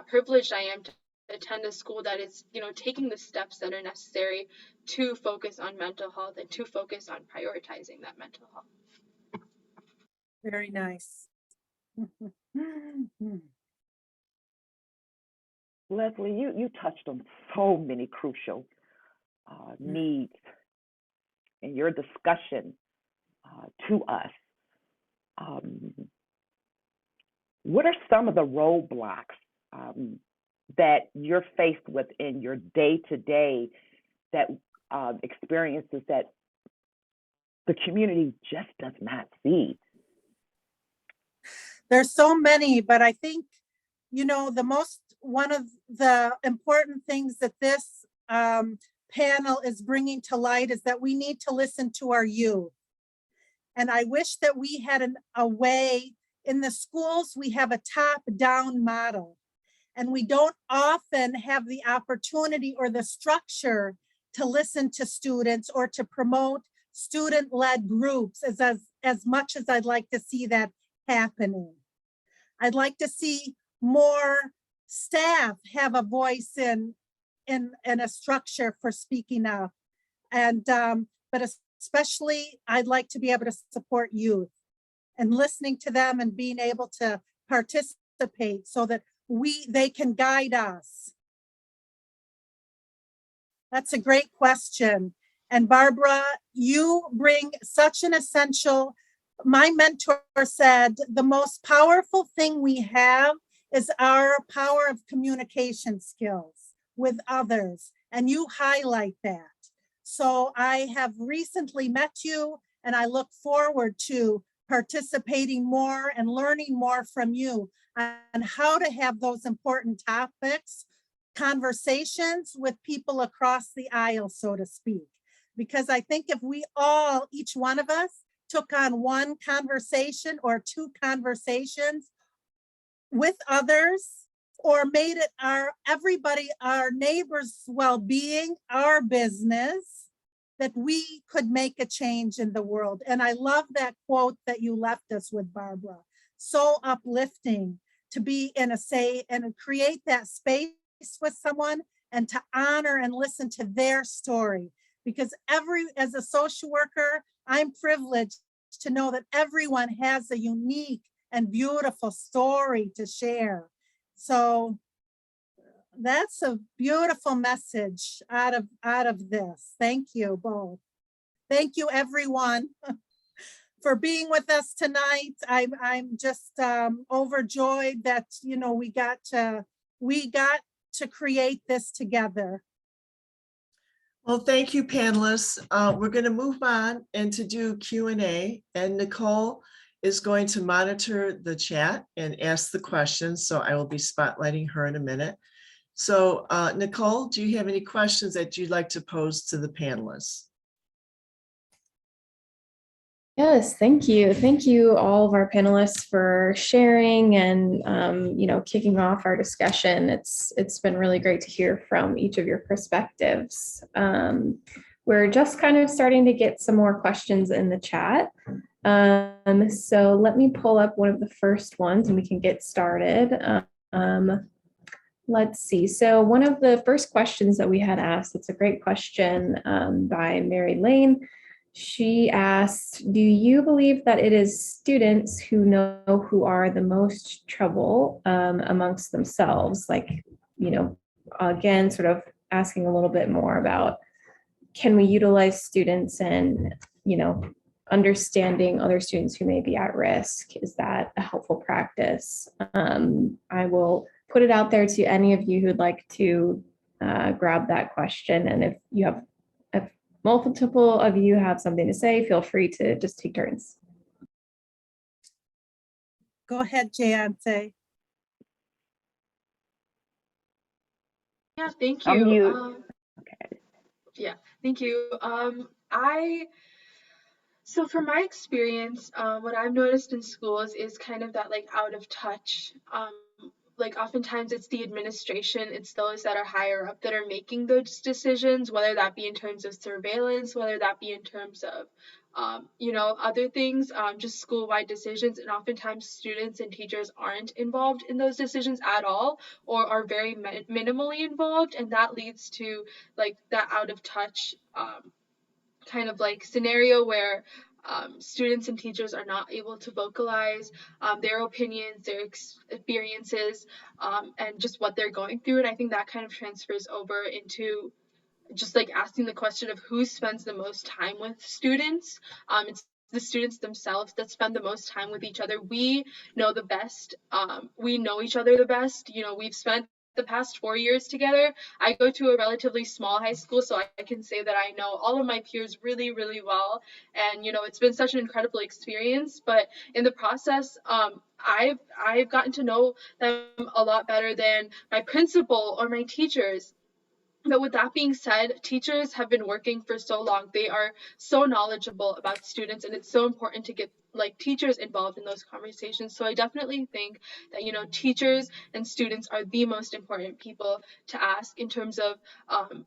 Speaker 4: privileged I am to attend a school that is, taking the steps that are necessary to focus on mental health and to focus on prioritizing that mental health.
Speaker 6: Very nice.
Speaker 2: Leslie, you touched on so many crucial needs in your discussion to us. What are some of the roadblocks that you're faced with in your day-to-day that experiences that the community just does not see?
Speaker 6: There's so many, but I think, one of the important things that this panel is bringing to light is that we need to listen to our youth. And I wish that we had a way in the schools, we have a top-down model, and we don't often have the opportunity or the structure to listen to students or to promote student-led groups as much as I'd like to see that happening. I'd like to see more staff have a voice in a structure for speaking up. And, but especially I'd like to be able to support youth and listening to them and being able to participate so that they can guide us. That's a great question. And Barbara, you bring such an essential, my mentor said, the most powerful thing we have is our power of communication skills with others. And you highlight that. So I have recently met you and I look forward to participating more and learning more from you on how to have those important topics, conversations with people across the aisle, so to speak. Because I think if we all, each one of us, took on one conversation or two conversations with others, or made it our neighbors' well-being, our business, that we could make a change in the world. And I love that quote that you left us with, Barbara. So uplifting to be in and create that space with someone and to honor and listen to their story. Because as a social worker, I'm privileged to know that everyone has a unique and beautiful story to share. So that's a beautiful message out of this. Thank you both. Thank you everyone for being with us tonight. I'm just overjoyed that we got to create this together.
Speaker 1: Well, thank you, panelists. We're going to move on and to do Q&A, and Nicole is going to monitor the chat and ask the questions. So I will be spotlighting her in a minute. So Nicole, do you have any questions that you'd like to pose to the panelists?
Speaker 7: Yes, thank you. Thank you all of our panelists for sharing and kicking off our discussion. It's been really great to hear from each of your perspectives. We're just kind of starting to get some more questions in the chat. So let me pull up one of the first ones and we can get started. Let's see. So one of the first questions that we had asked, it's a great question by Mary Lane. She asked, do you believe that it is students who know who are the most trouble amongst themselves? Like, again, sort of asking a little bit more about, can we utilize students and, understanding other students who may be at risk? Is that a helpful practice? I will put it out there to any of you who'd like to grab that question. And if multiple of you have something to say, feel free to just take turns.
Speaker 6: Go ahead, Jayanti.
Speaker 4: Yeah, thank you.
Speaker 2: Okay.
Speaker 4: Yeah, thank you. So from my experience, what I've noticed in schools is kind of that like out of touch. Like oftentimes it's the administration, it's those that are higher up that are making those decisions, whether that be in terms of surveillance, whether that be in terms of, other things, just school-wide decisions. And oftentimes students and teachers aren't involved in those decisions at all, or are very minimally involved. And that leads to like that out of touch kind of like scenario where students and teachers are not able to vocalize their opinions, their experiences, and just what they're going through. And I think that kind of transfers over into just like asking the question of who spends the most time with students. It's the students themselves that spend the most time with each other. We know the best. We know each other the best. You know, we've spent the past 4 years together. I go to a relatively small high school, so I can say that I know all of my peers really, really well. And, you know, it's been such an incredible experience. But in the process, I've gotten to know them a lot better than my principal or my teachers. But with that being said, teachers have been working for so long. They are so knowledgeable about students, and it's so important to get like teachers involved in those conversations. So I definitely think that, you know, teachers and students are the most important people to ask in terms of,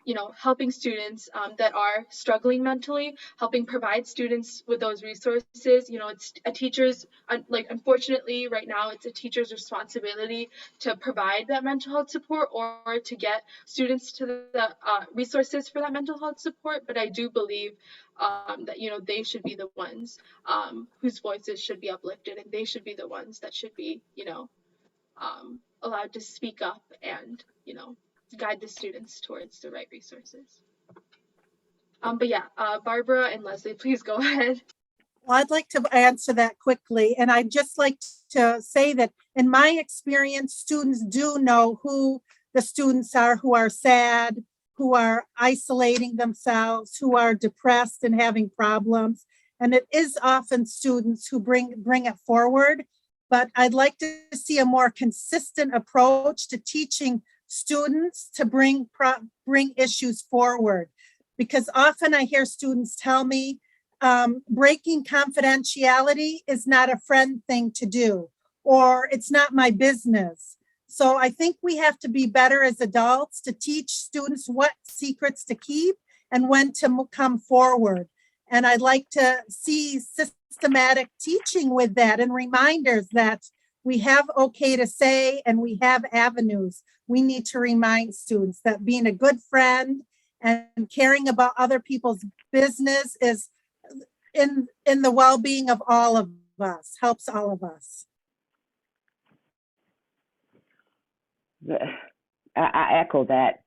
Speaker 4: you know, helping students that are struggling mentally, helping provide students with those resources. You know, it's a teacher's, like, unfortunately, right now, it's a teacher's responsibility to provide that mental health support or to get students to the resources for that mental health support. But I do believe that, you know, they should be the ones whose voices should be uplifted, and they should be the ones that should be, you know, allowed to speak up and, you know, guide the students towards the right resources. But yeah, Barbara and Leslie, please go ahead.
Speaker 6: Well, I'd like to answer that quickly. And I'd just like to say that in my experience, students do know who the students are who are sad, who are isolating themselves, who are depressed and having problems. And it is often students who bring it forward. But I'd like to see a more consistent approach to teaching students to bring issues forward. Because often I hear students tell me, breaking confidentiality is not a friend thing to do, or it's not my business. So I think we have to be better as adults to teach students what secrets to keep and when to come forward. And I'd like to see systematic teaching with that and reminders that we have okay to say and we have avenues. We need to remind students that being a good friend and caring about other people's business is in the well-being of all of us, helps all of us.
Speaker 2: I echo that,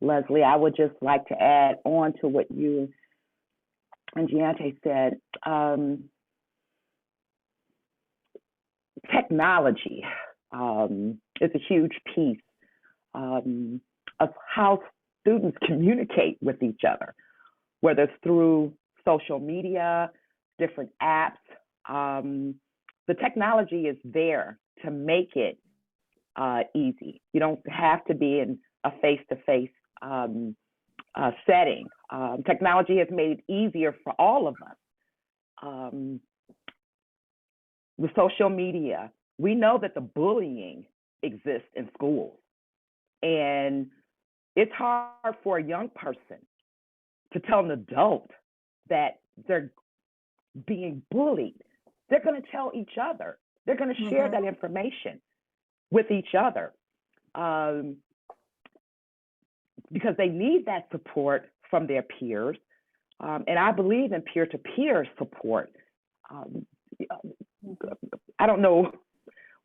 Speaker 2: Leslie. I would just like to add on to what you and Jayanti said. Technology is a huge piece of how students communicate with each other, whether it's through social media, different apps. The technology is there to make it easy. You don't have to be in a face-to-face setting. Technology has made it easier for all of us. The social media, we know that the bullying exists in schools, and it's hard for a young person to tell an adult that they're being bullied. They're going to tell each other. They're going to share that information with each other because they need that support from their peers. And I believe in peer-to-peer support. I don't know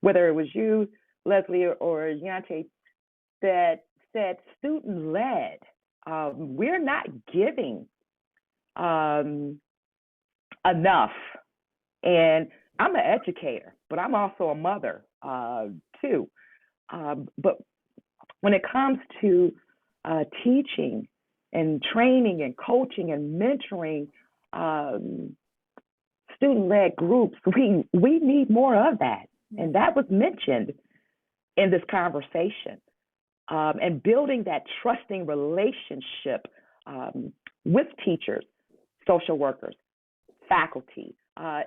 Speaker 2: whether it was you, Leslie, or Jayanti, that said student-led. We're not giving enough. And I'm an educator, but I'm also a mother too. But when it comes to teaching and training and coaching and mentoring student-led groups, we need more of that. And that was mentioned in this conversation. And building that trusting relationship with teachers, social workers, faculty,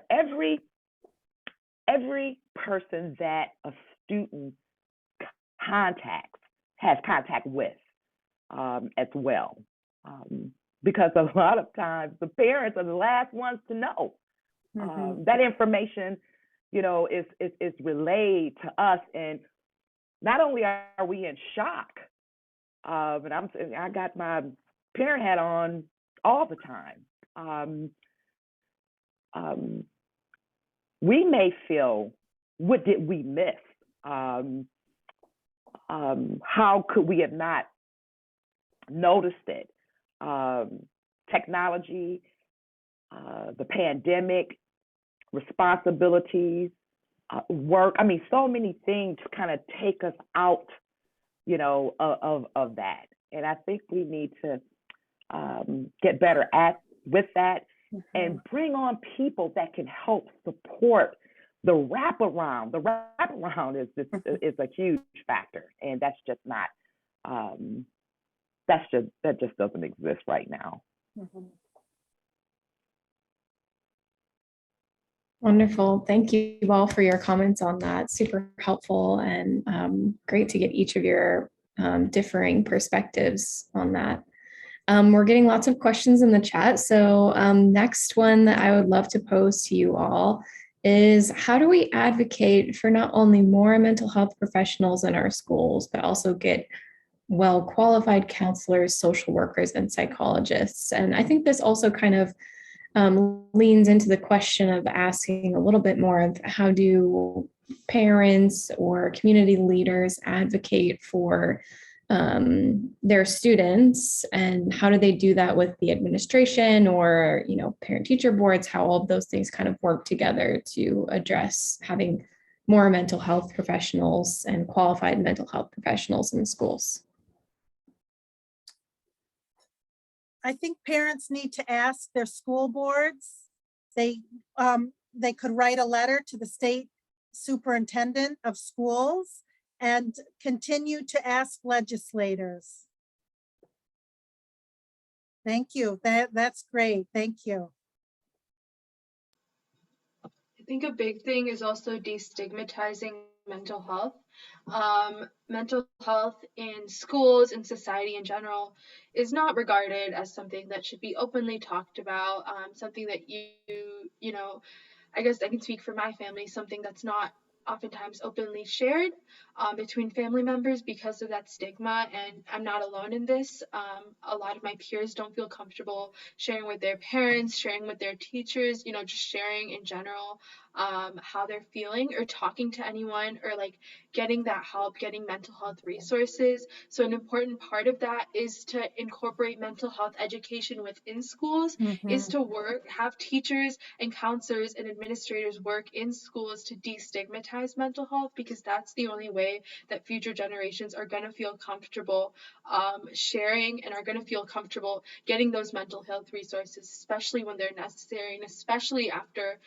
Speaker 2: every person that a student has contact with as well. Because a lot of times the parents are the last ones to know. That information, you know, is relayed to us, and not only are we in shock, and I got my parent hat on all the time, we may feel, what did we miss? How could we have not noticed it? Technology, the pandemic, responsibilities, work. I mean, so many things kind of take us out, of that. And I think we need to get better with that, and bring on people that can help support the wraparound. The wraparound is a huge factor, and that's just not. That just doesn't exist right now.
Speaker 7: Wonderful. Thank you all for your comments on that. Super helpful, and great to get each of your differing perspectives on that. We're getting lots of questions in the chat. So next one that I would love to pose to you all is, how do we advocate for not only more mental health professionals in our schools, but also get well-qualified counselors, social workers, and psychologists? And I think this also kind of leans into the question of asking a little bit more of, how do parents or community leaders advocate for their students, and how do they do that with the administration or parent-teacher boards? How all of those things kind of work together to address having more mental health professionals and qualified mental health professionals in schools?
Speaker 6: I think parents need to ask their school boards. They could write a letter to the state superintendent of schools and continue to ask legislators. Thank you. That's great. Thank you.
Speaker 4: I think a big thing is also destigmatizing mental health. Mental health in schools and society in general is not regarded as something that should be openly talked about, something that I guess I can speak for my family, something that's not oftentimes openly shared between family members because of that stigma. And I'm not alone in this. A lot of my peers don't feel comfortable sharing with their parents, sharing with their teachers, just sharing in general how they're feeling, or talking to anyone, or like getting that help, getting mental health resources. So an important part of that is to incorporate mental health education within schools, is to have teachers and counselors and administrators work in schools to destigmatize mental health, because that's the only way that future generations are going to feel comfortable sharing, and are going to feel comfortable getting those mental health resources, especially when they're necessary, and especially after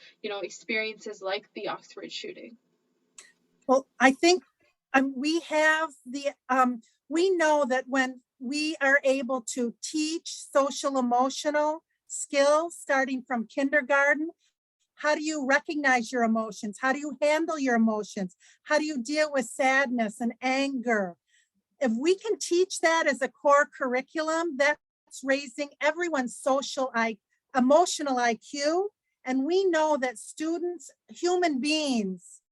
Speaker 4: experiences like the Oxford shooting.
Speaker 6: Well, I think we know that when we are able to teach social emotional skills starting from kindergarten, how do you recognize your emotions? How do you handle your emotions? How do you deal with sadness and anger? If we can teach that as a core curriculum, that's raising everyone's emotional IQ. And we know that students, human beings,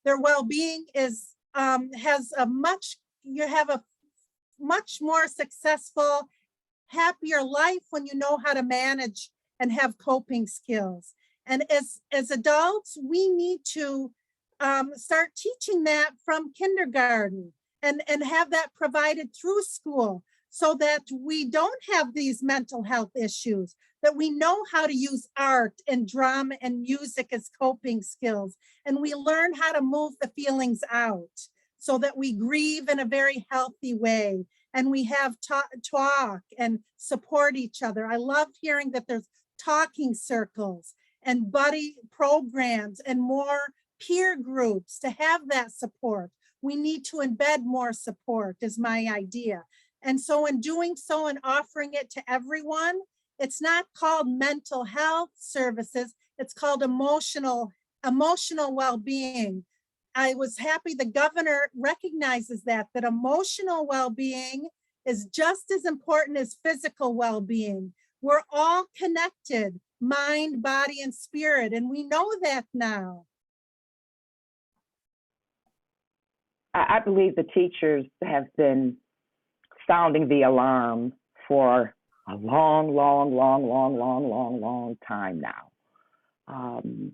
Speaker 6: their well-being is you have a much more successful, happier life when you know how to manage and have coping skills. And as adults, we need to start teaching that from kindergarten and have that provided through school, so that we don't have these mental health issues, that we know how to use art and drama and music as coping skills, and we learn how to move the feelings out so that we grieve in a very healthy way, and we have talk and support each other. I love hearing that there's talking circles and buddy programs and more peer groups to have that support. We need to embed more support, is my idea. And so in doing so and offering it to everyone, it's not called mental health services, it's called emotional well-being. I was happy the governor recognizes that emotional well-being is just as important as physical well-being. We're all connected, mind, body, and spirit, and we know that now.
Speaker 2: I believe the teachers have been sounding the alarm for a long time now. um,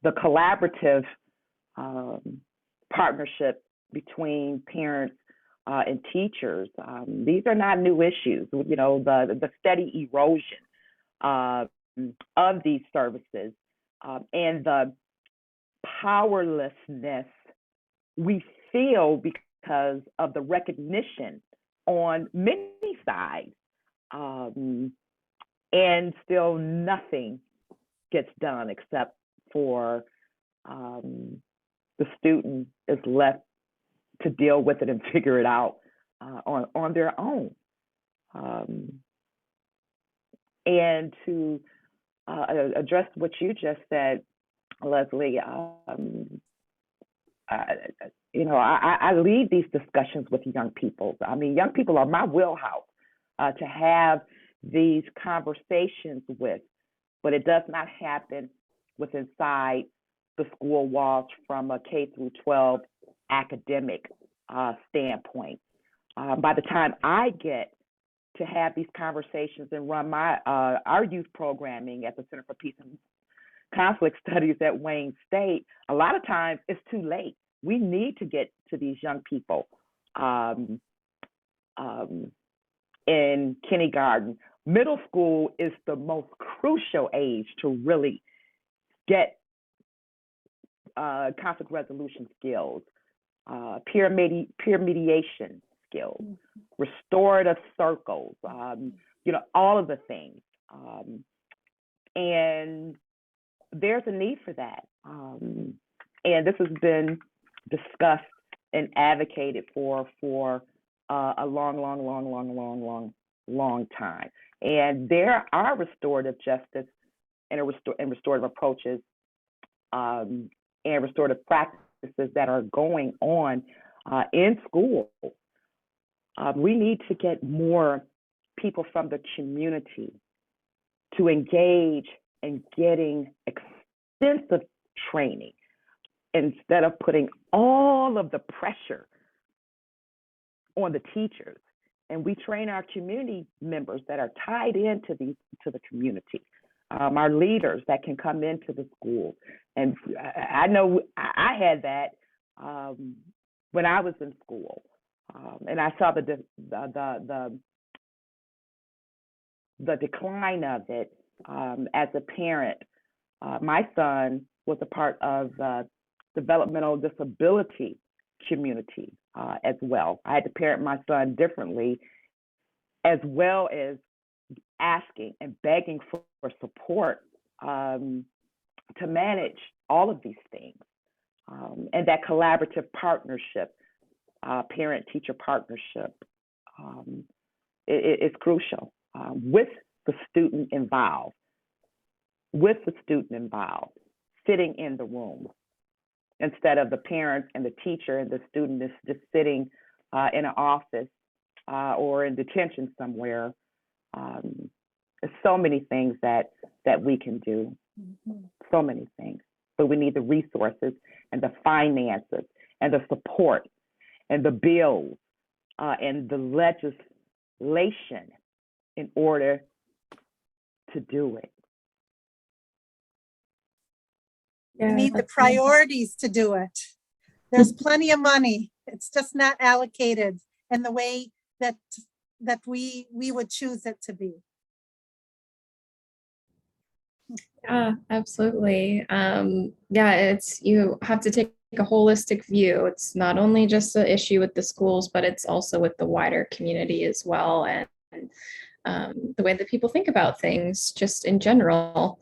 Speaker 2: the collaborative partnership between parents and teachers. These are not new issues. You know, the steady erosion of these services and the powerlessness we feel because of the recognition on many sides, and still nothing gets done except for the student is left to deal with it and figure it out on their own. And to address what you just said, Leslie, you know, I lead these discussions with young people. I mean, young people are my wheelhouse to have these conversations with, but it does not happen with inside the school walls from a K through 12 academic standpoint. By the time I get to have these conversations and run my our youth programming at the Center for Peace and Conflict Studies at Wayne State, a lot of times it's too late. We need to get to these young people in kindergarten. Middle school is the most crucial age to really get conflict resolution skills, peer mediation skills, restorative circles, you know, all of the things. And there's a need for that. And this has been discussed and advocated for a long time. And there are restorative justice and restorative approaches and restorative practices that are going on in school. We need to get more people from the community to engage in getting extensive training instead of putting all of the pressure on the teachers. And we train our community members that are tied into the community, our leaders that can come into the school. And I know I had that when I was in school, and I saw the decline of it as a parent. My son was a part of the developmental disability community as well. I had to parent my son differently, as well as asking and begging for support to manage all of these things. And that collaborative partnership, parent-teacher partnership, is crucial with the student involved, sitting in the room, instead of the parent and the teacher and the student is just sitting in an office or in detention somewhere. There's so many things that we can do, so many things. But we need the resources and the finances and the support and the bills and the legislation in order to do it.
Speaker 6: We need the priorities to do it. There's plenty of money. It's just not allocated in the way that we would choose it to be.
Speaker 7: Yeah, absolutely. Yeah, you have to take a holistic view. It's not only just an issue with the schools, but it's also with the wider community as well, and the way that people think about things just in general.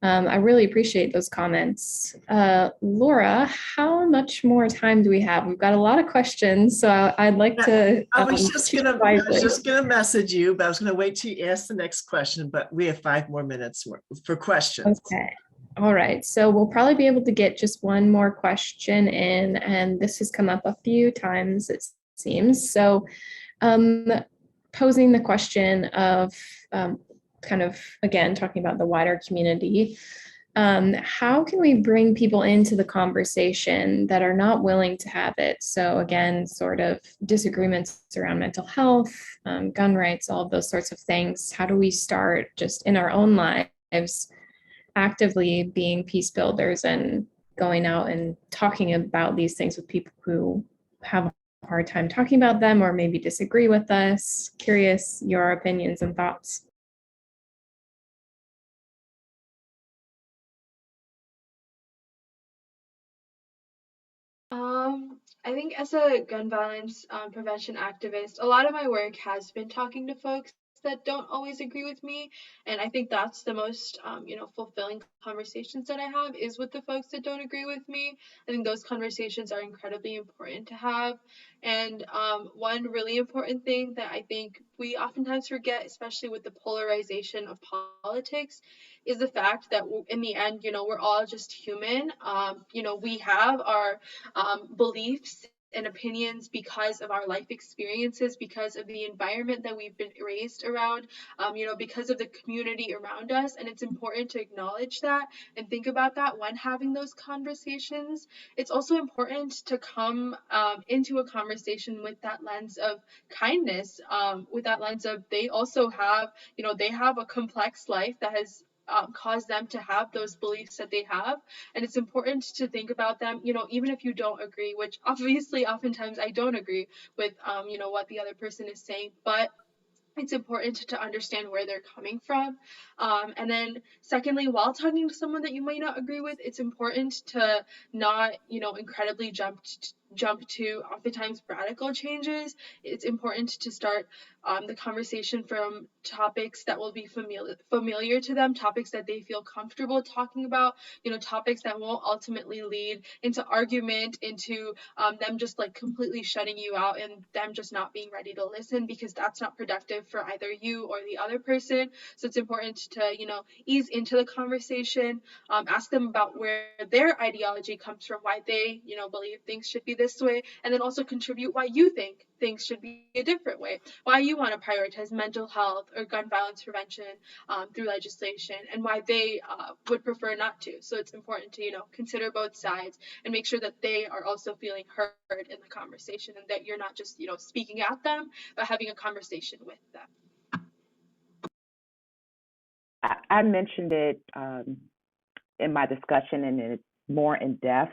Speaker 7: I really appreciate those comments. Laura, how much more time do we have? We've got a lot of questions, so I'd like to.
Speaker 1: I was just gonna message you, but I was gonna wait till you ask the next question. But we have 5 more minutes for questions.
Speaker 7: Okay. All right. So we'll probably be able to get just one more question in, and this has come up a few times, it seems. So, posing the question of kind of, again, talking about the wider community, how can we bring people into the conversation that are not willing to have it? So again, sort of disagreements around mental health, gun rights, all of those sorts of things. How do we start just in our own lives actively being peace builders and going out and talking about these things with people who have a hard time talking about them or maybe disagree with us. Curious your opinions and thoughts.
Speaker 4: I think as a gun violence prevention activist, a lot of my work has been talking to folks that don't always agree with me, and I think that's the most fulfilling conversations that I have is with the folks that don't agree with me. I think those conversations are incredibly important to have, and one really important thing that I think we oftentimes forget, especially with the polarization of politics, is the fact that in the end, we're all just human. We have our beliefs and opinions because of our life experiences, because of the environment that we've been raised around, because of the community around us. And it's important to acknowledge that and think about that when having those conversations. It's also important to come into a conversation with that lens of kindness, with that lens of they also have, they have a complex life that has caused them to have those beliefs that they have, and it's important to think about them, even if you don't agree, which obviously oftentimes I don't agree with what the other person is saying, but it's important to understand where they're coming from. And then secondly, while talking to someone that you might not agree with, it's important to not, incredibly jump to oftentimes radical changes. It's important to start the conversation from topics that will be familiar to them, topics that they feel comfortable talking about, topics that won't ultimately lead into argument, into them just like completely shutting you out and them just not being ready to listen, because that's not productive for either you or the other person. So it's important to, ease into the conversation, ask them about where their ideology comes from, why they, believe things should be this way, and then also contribute why you think things should be a different way, why you want to prioritize mental health or gun violence prevention through legislation, and why they would prefer not to. So it's important to, consider both sides and make sure that they are also feeling heard in the conversation, and that you're not just, speaking at them, but having a conversation with them.
Speaker 2: I mentioned it in my discussion, and it's more in depth,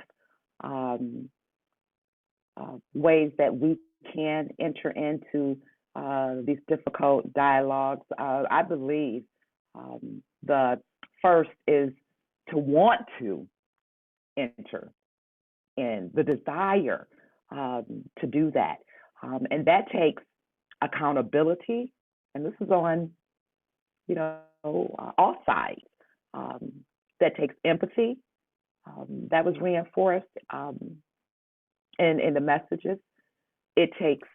Speaker 2: ways that we can enter into these difficult dialogues. I believe the first is to want to enter in, the desire to do that. And that takes accountability, and this is on, all sides. That takes empathy. That was reinforced in the messages. It takes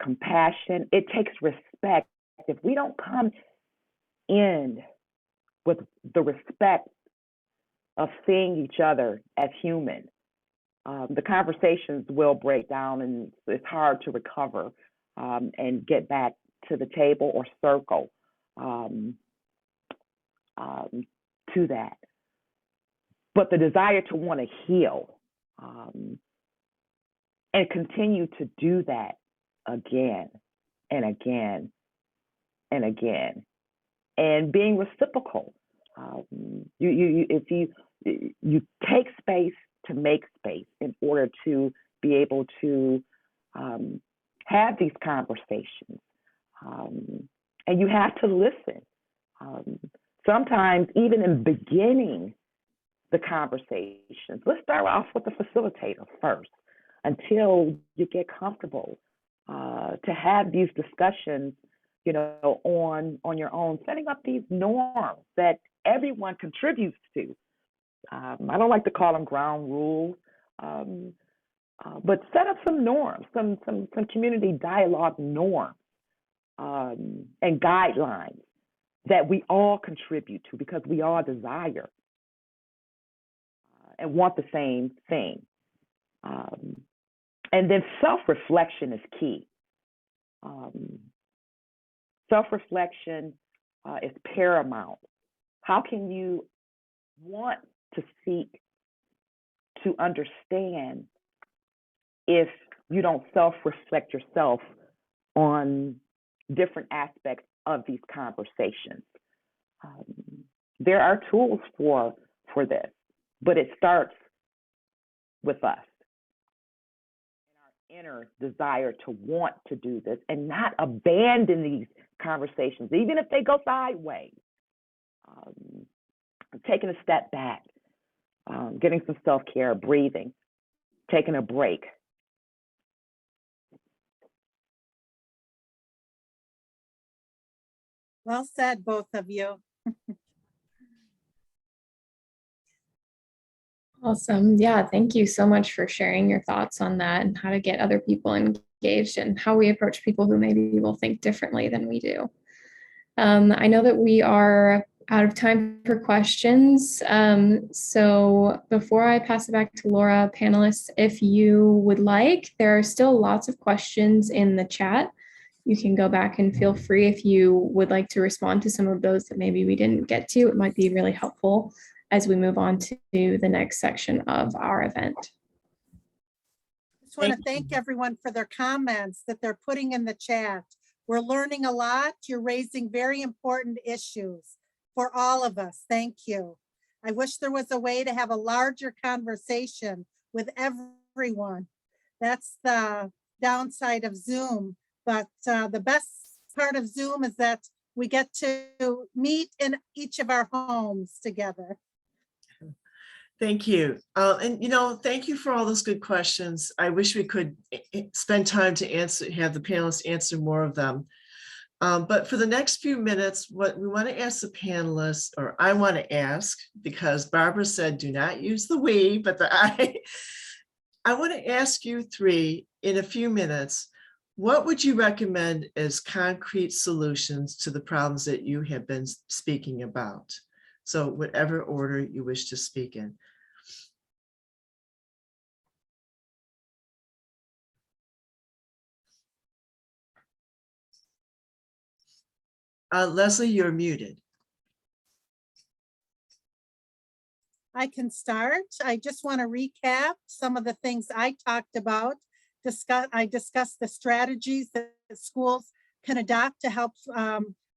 Speaker 2: compassion. It takes respect. If we don't come in with the respect of seeing each other as human, the conversations will break down, and it's hard to recover and get back to the table or circle to that. But the desire to want to heal and continue to do that again and again and again, and being reciprocal. If you take space to make space in order to be able to have these conversations, and you have to listen. Sometimes even in beginning the conversations, let's start off with the facilitator first until you get comfortable to have these discussions, on your own, setting up these norms that everyone contributes to. I don't like to call them ground rules, but set up some norms, some community dialogue norms and guidelines that we all contribute to, because we all desire and want the same thing. And then self-reflection is key. Self-reflection is paramount. How can you want to seek to understand if you don't self-reflect yourself on different aspects of these conversations? there are tools for this, but it starts with us, and our inner desire to want to do this and not abandon these conversations, even if they go sideways. Taking a step back, getting some self-care, breathing, taking a break.
Speaker 6: Well said, both of you.
Speaker 7: Awesome. Yeah, thank you so much for sharing your thoughts on that and how to get other people engaged and how we approach people who maybe will think differently than we do. I know that we are out of time for questions. So before I pass it back to Laura, panelists, if you would like, there are still lots of questions in the chat. You can go back and feel free if you would like to respond to some of those that maybe we didn't get to. It might be really helpful as we move on to the next section of our event.
Speaker 6: I just want to thank everyone for their comments that they're putting in the chat. We're learning a lot. You're raising very important issues for all of us. Thank you. I wish there was a way to have a larger conversation with everyone. That's the downside of Zoom. But the best part of Zoom is that we get to meet in each of our homes together.
Speaker 1: Thank you. And, thank you for all those good questions. I wish we could spend time to have the panelists answer more of them. But for the next few minutes, what we want to ask the panelists, or I want to ask, because Barbara said, do not use the we, but the I. I want to ask you three in a few minutes, what would you recommend as concrete solutions to the problems that you have been speaking about? So whatever order you wish to speak in. Leslie, you're muted.
Speaker 6: I can start. I just want to recap some of the things I talked about. I discussed the strategies that schools can adopt to help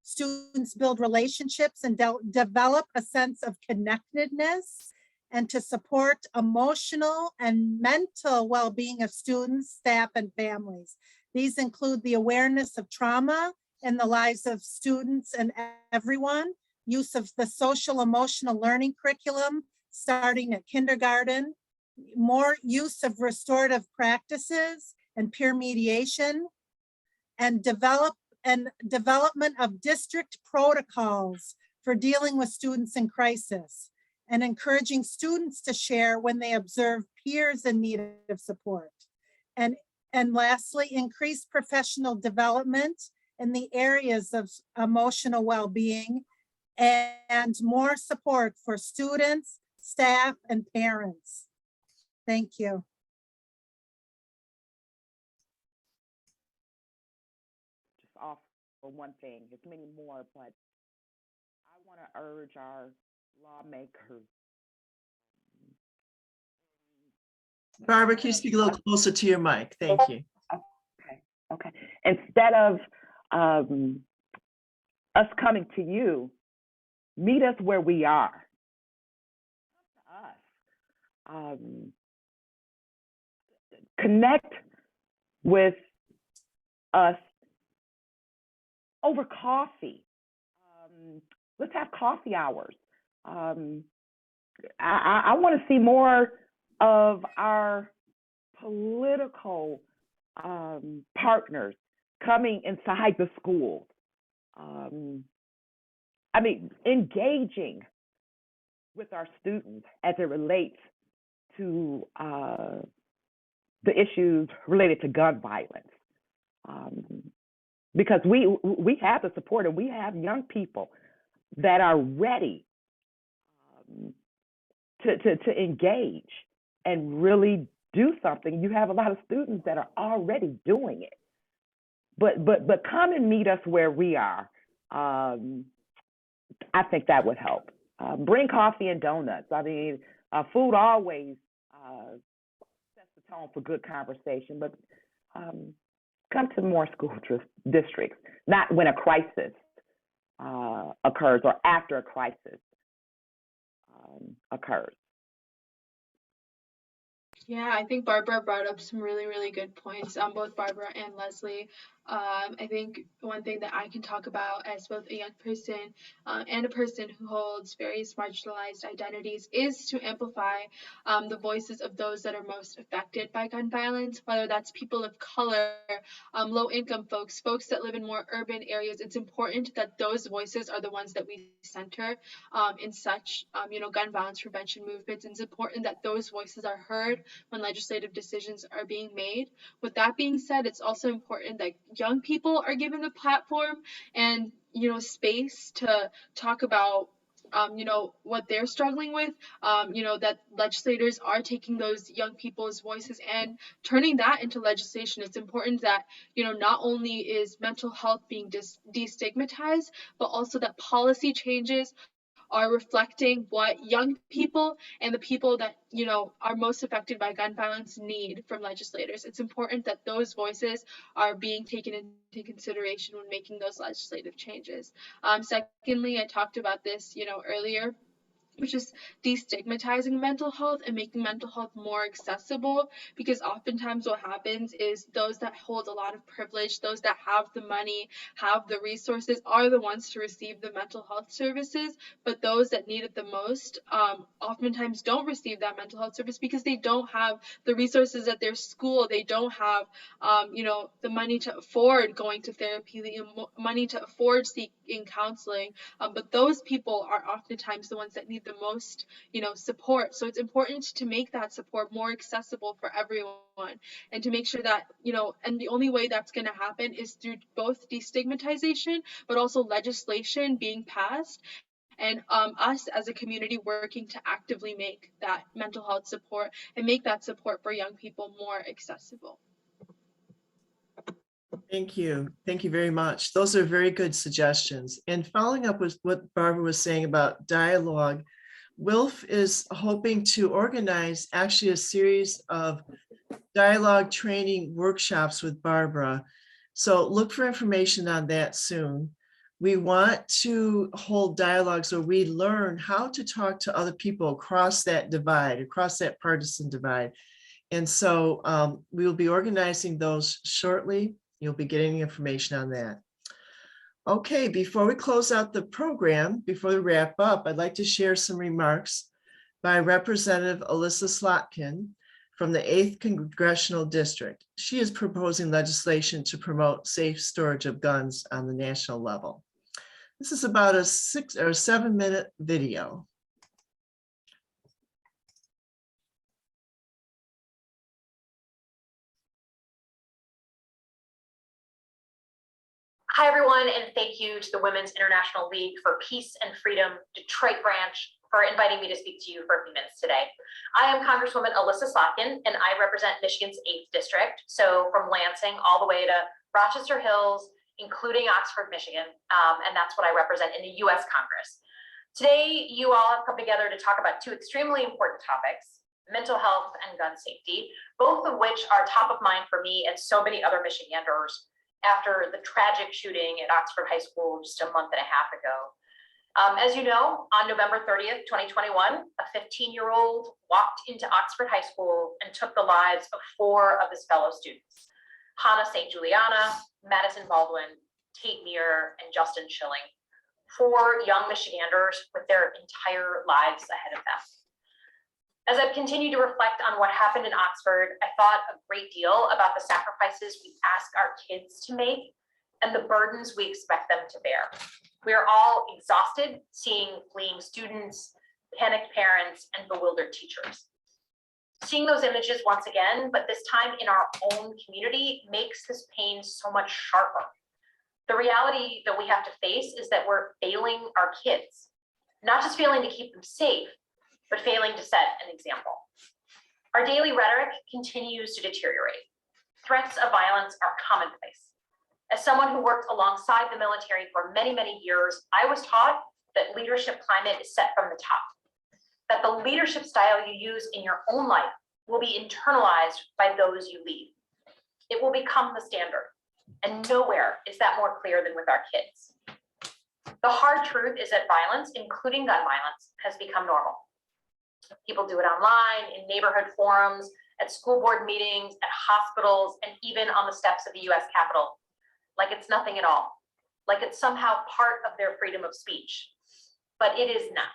Speaker 6: students build relationships and develop a sense of connectedness and to support emotional and mental well-being of students, staff, and families. These include the awareness of trauma in the lives of students and everyone, use of the social emotional learning curriculum starting at kindergarten, more use of restorative practices and peer mediation, and development of district protocols for dealing with students in crisis, and encouraging students to share when they observe peers in need of support. And lastly, increase professional development in the areas of emotional well-being and more support for students, staff, and parents. Thank you.
Speaker 2: Just off for one thing, there's many more, but I want to urge our lawmakers.
Speaker 1: Barbara, can you speak a little closer to your mic? Thank you.
Speaker 2: Okay. Instead of us coming to you, meet us where we are. Come to us. Connect with us over coffee. Let's have coffee hours. I want to see more of our political partners coming inside the schools. Engaging with our students as it relates to the issues related to gun violence. Because we have the support and we have young people that are ready to engage and really do something. You have a lot of students that are already doing it. But come and meet us where we are. I think that would help. Bring coffee and donuts. Food always sets the tone for good conversation, but come to more school districts, not when a crisis occurs or after a crisis. occurs.
Speaker 4: Yeah, I think Barbara brought up some really, really good points, both Barbara and Leslie. I think one thing that I can talk about as both a young person and a person who holds various marginalized identities is to amplify the voices of those that are most affected by gun violence, whether that's people of color, low-income folks, folks that live in more urban areas. It's important that those voices are the ones that we center in such, gun violence prevention movements. It's important that those voices are heard when legislative decisions are being made. With that being said, it's also important that young people are given a platform and, space to talk about what they're struggling with, that legislators are taking those young people's voices and turning that into legislation. It's important that, not only is mental health being destigmatized, but also that policy changes are reflecting what young people and the people that, are most affected by gun violence need from legislators. It's important that those voices are being taken into consideration when making those legislative changes. Secondly, I talked about this, earlier, which is destigmatizing mental health and making mental health more accessible, because oftentimes what happens is those that hold a lot of privilege, those that have the money, have the resources, are the ones to receive the mental health services, but those that need it the most oftentimes don't receive that mental health service because they don't have the resources at their school, they don't have the money to afford going to therapy, the money to afford seeking counseling, but those people are oftentimes the ones that need the most, support. So it's important to make that support more accessible for everyone, and to make sure that, and the only way that's going to happen is through both destigmatization, but also legislation being passed, and us as a community working to actively make that mental health support and make that support for young people more accessible.
Speaker 1: Thank you. Thank you very much. Those are very good suggestions. And following up with what Barbara was saying about dialogue, WILPF is hoping to organize actually a series of dialogue training workshops with Barbara. So look for information on that soon. We want to hold dialogues where we learn how to talk to other people across that divide, across that partisan divide. And so we will be organizing those shortly. You'll be getting information on that. Okay, before we close out the program, before we wrap up, I'd like to share some remarks by Representative Elissa Slotkin from the 8th Congressional District. She is proposing legislation to promote safe storage of guns on the national level. This is about a 6 or 7 minute video.
Speaker 8: Hi, everyone, and thank you to the Women's International League for Peace and Freedom Detroit branch for inviting me to speak to you for a few minutes today. I am Congresswoman Elissa Slotkin, and I represent Michigan's 8th District, so from Lansing all the way to Rochester Hills, including Oxford, Michigan, and that's what I represent in the U.S. Congress. Today, you all have come together to talk about two extremely important topics: mental health and gun safety, both of which are top of mind for me and so many other Michiganders after the tragic shooting at Oxford High School just a month and a half ago. As you know, on November 30th, 2021, a 15-year-old walked into Oxford High School and took the lives of 4 of his fellow students: Hannah St. Juliana, Madison Baldwin, Tate Meir, and Justin Schilling. 4 young Michiganders with their entire lives ahead of them. As I've continued to reflect on what happened in Oxford, I thought a great deal about the sacrifices we ask our kids to make and the burdens we expect them to bear. We are all exhausted seeing fleeing students, panicked parents, and bewildered teachers. Seeing those images once again, but this time in our own community, makes this pain so much sharper. The reality that we have to face is that we're failing our kids, not just failing to keep them safe, but failing to set an example. Our daily rhetoric continues to deteriorate. Threats of violence are commonplace. As someone who worked alongside the military for many, many years, I was taught that leadership climate is set from the top, that the leadership style you use in your own life will be internalized by those you lead. It will become the standard, and nowhere is that more clear than with our kids. The hard truth is that violence, including gun violence, has become normal. People do it online, in neighborhood forums, at school board meetings, at hospitals, and even on the steps of the US Capitol, like it's nothing at all, like it's somehow part of their freedom of speech. But it is not.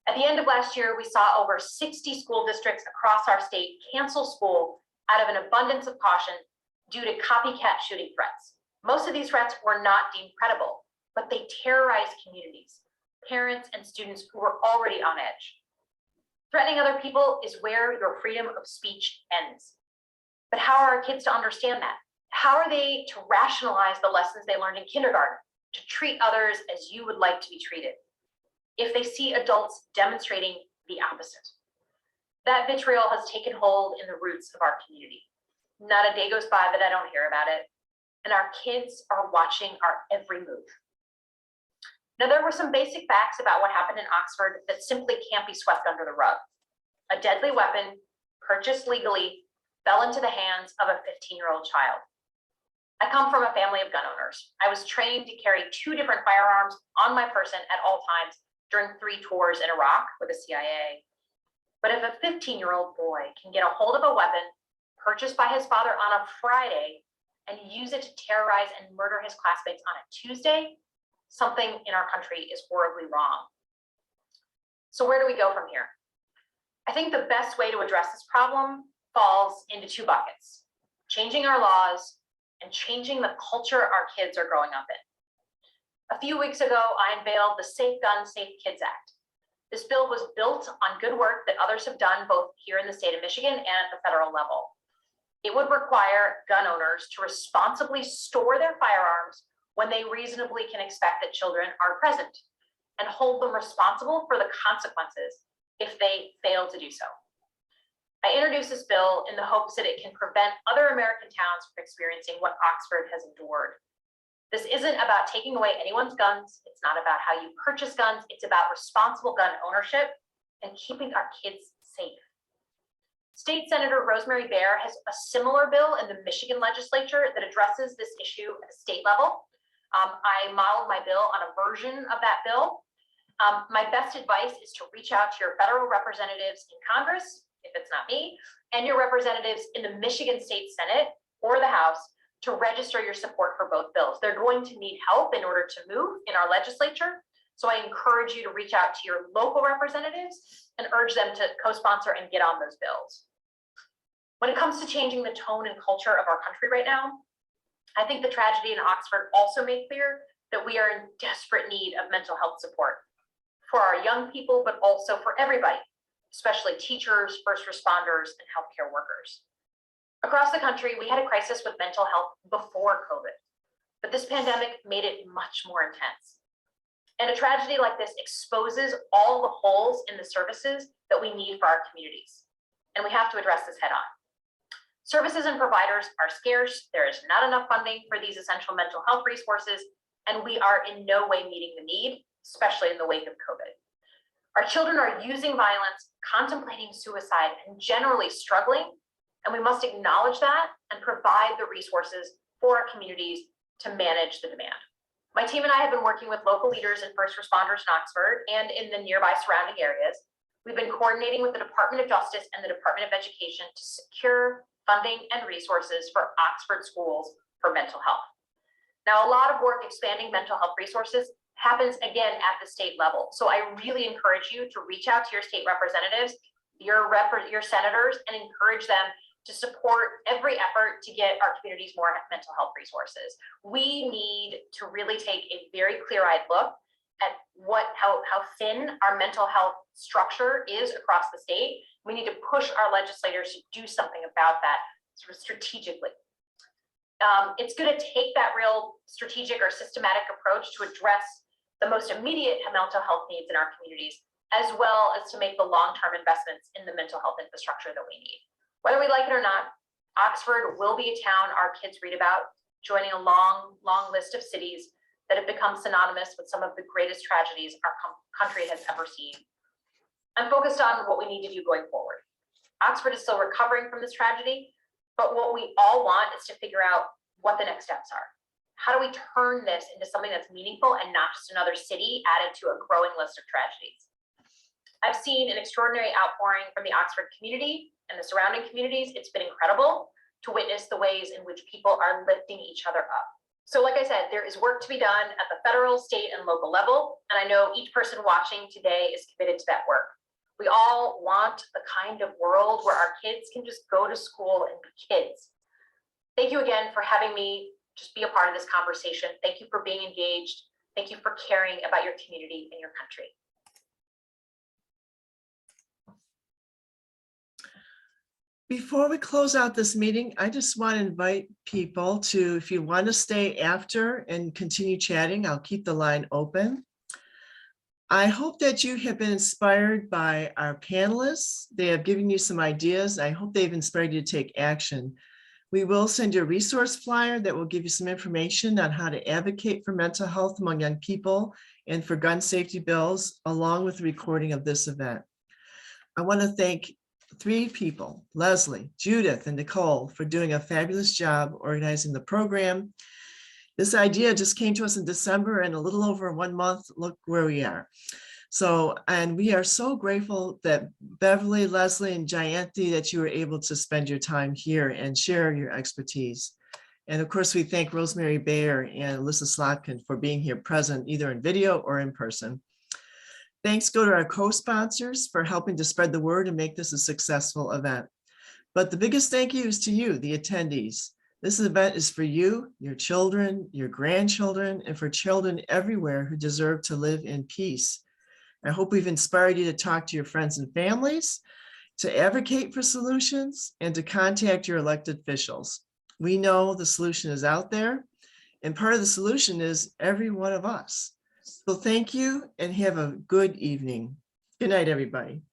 Speaker 8: At the end of last year, we saw over 60 school districts across our state cancel school out of an abundance of caution due to copycat shooting threats. Most of these threats were not deemed credible, but they terrorized communities, parents, and students who were already on edge. Threatening other people is where your freedom of speech ends. But how are our kids to understand that? How are they to rationalize the lessons they learned in kindergarten, to treat others as you would like to be treated, if they see adults demonstrating the opposite? That vitriol has taken hold in the roots of our community. Not a day goes by that I don't hear about it. And our kids are watching our every move. Now, there were some basic facts about what happened in Oxford that simply can't be swept under the rug. A deadly weapon, purchased legally, fell into the hands of a 15-year-old child. I come from a family of gun owners. I was trained to carry 2 different firearms on my person at all times during 3 tours in Iraq with the CIA. But if a 15-year-old boy can get a hold of a weapon purchased by his father on a Friday and use it to terrorize and murder his classmates on a Tuesday, something in our country is horribly wrong. So where do we go from here? I think the best way to address this problem falls into 2 buckets: changing our laws and changing the culture our kids are growing up in. A few weeks ago, I unveiled the Safe Gun, Safe Kids Act. This bill was built on good work that others have done both here in the state of Michigan and at the federal level. It would require gun owners to responsibly store their firearms when they reasonably can expect that children are present, and hold them responsible for the consequences if they fail to do so. I introduced this bill in the hopes that it can prevent other American towns from experiencing what Oxford has endured. This isn't about taking away anyone's guns. It's not about how you purchase guns. It's about responsible gun ownership and keeping our kids safe. State Senator Rosemary has a similar bill in the Michigan legislature that addresses this issue at the state level. I modeled my bill on a version of that bill. My best advice is to reach out to your federal representatives in Congress, if it's not me, and your representatives in the Michigan State Senate or the House to register your support for both bills. They're going to need help in order to move in our legislature. So I encourage you to reach out to your local representatives and urge them to co-sponsor and get on those bills. When it comes to changing the tone and culture of our country right now, I think the tragedy in Oxford also made clear that we are in desperate need of mental health support for our young people, but also for everybody, especially teachers, first responders, and healthcare workers. Across the country, we had a crisis with mental health before COVID, but this pandemic made it much more intense. And a tragedy like this exposes all the holes in the services that we need for our communities. And we have to address this head on. Services and providers are scarce. There is not enough funding for these essential mental health resources, and we are in no way meeting the need, especially in the wake of COVID. Our children are using violence, contemplating suicide, and generally struggling, and we must acknowledge that and provide the resources for our communities to manage the demand. My team and I have been working with local leaders and first responders in Oxford and in the nearby surrounding areas. We've been coordinating with the Department of Justice and the Department of Education to secure funding and resources for Oxford schools for mental health. Now, a lot of work expanding mental health resources happens again at the state level. So I really encourage you to reach out to your state representatives, your senators, and encourage them to support every effort to get our communities more mental health resources. We need to really take a very clear-eyed look at how thin our mental health structure is across the state. We need to push our legislators to do something about that sort of strategically. It's going to take that real strategic or systematic approach to address the most immediate mental health needs in our communities, as well as to make the long-term investments in the mental health infrastructure that we need. Whether we like it or not, Oxford will be a town our kids read about, joining a long, long list of cities that have become synonymous with some of the greatest tragedies our country has ever seen. I'm focused on what we need to do going forward. Oxford is still recovering from this tragedy, but what we all want is to figure out what the next steps are. How do we turn this into something that's meaningful and not just another city added to a growing list of tragedies? I've seen an extraordinary outpouring from the Oxford community and the surrounding communities. It's been incredible to witness the ways in which people are lifting each other up. So like I said, there is work to be done at the federal, state, and local level, and I know each person watching today is committed to that work. We all want the kind of world where our kids can just go to school and be kids. Thank you again for having me just be a part of this conversation. Thank you for being engaged. Thank you for caring about your community and your country.
Speaker 1: Before we close out this meeting, I just want to invite people to, if you want to stay after and continue chatting, I'll keep the line open. I hope that you have been inspired by our panelists. They have given you some ideas. I hope they've inspired you to take action. We will send you a resource flyer that will give you some information on how to advocate for mental health among young people and for gun safety bills, along with the recording of this event. I want to thank 3 people, Leslie, Judith, and Nicole, for doing a fabulous job organizing the program. This idea just came to us in December, and a little over 1 month, look where we are. So, and we are so grateful that Beverly, Leslie, and Jayanti, that you were able to spend your time here and share your expertise. And of course, we thank Rosemary Bayer and Elissa Slotkin for being here present, either in video or in person. Thanks go to our co-sponsors for helping to spread the word and make this a successful event. But the biggest thank you is to you, the attendees. This event is for you, your children, your grandchildren, and for children everywhere who deserve to live in peace. I hope we've inspired you to talk to your friends and families, to advocate for solutions, and to contact your elected officials. We know the solution is out there, and part of the solution is every one of us. So thank you and have a good evening. Good night, everybody.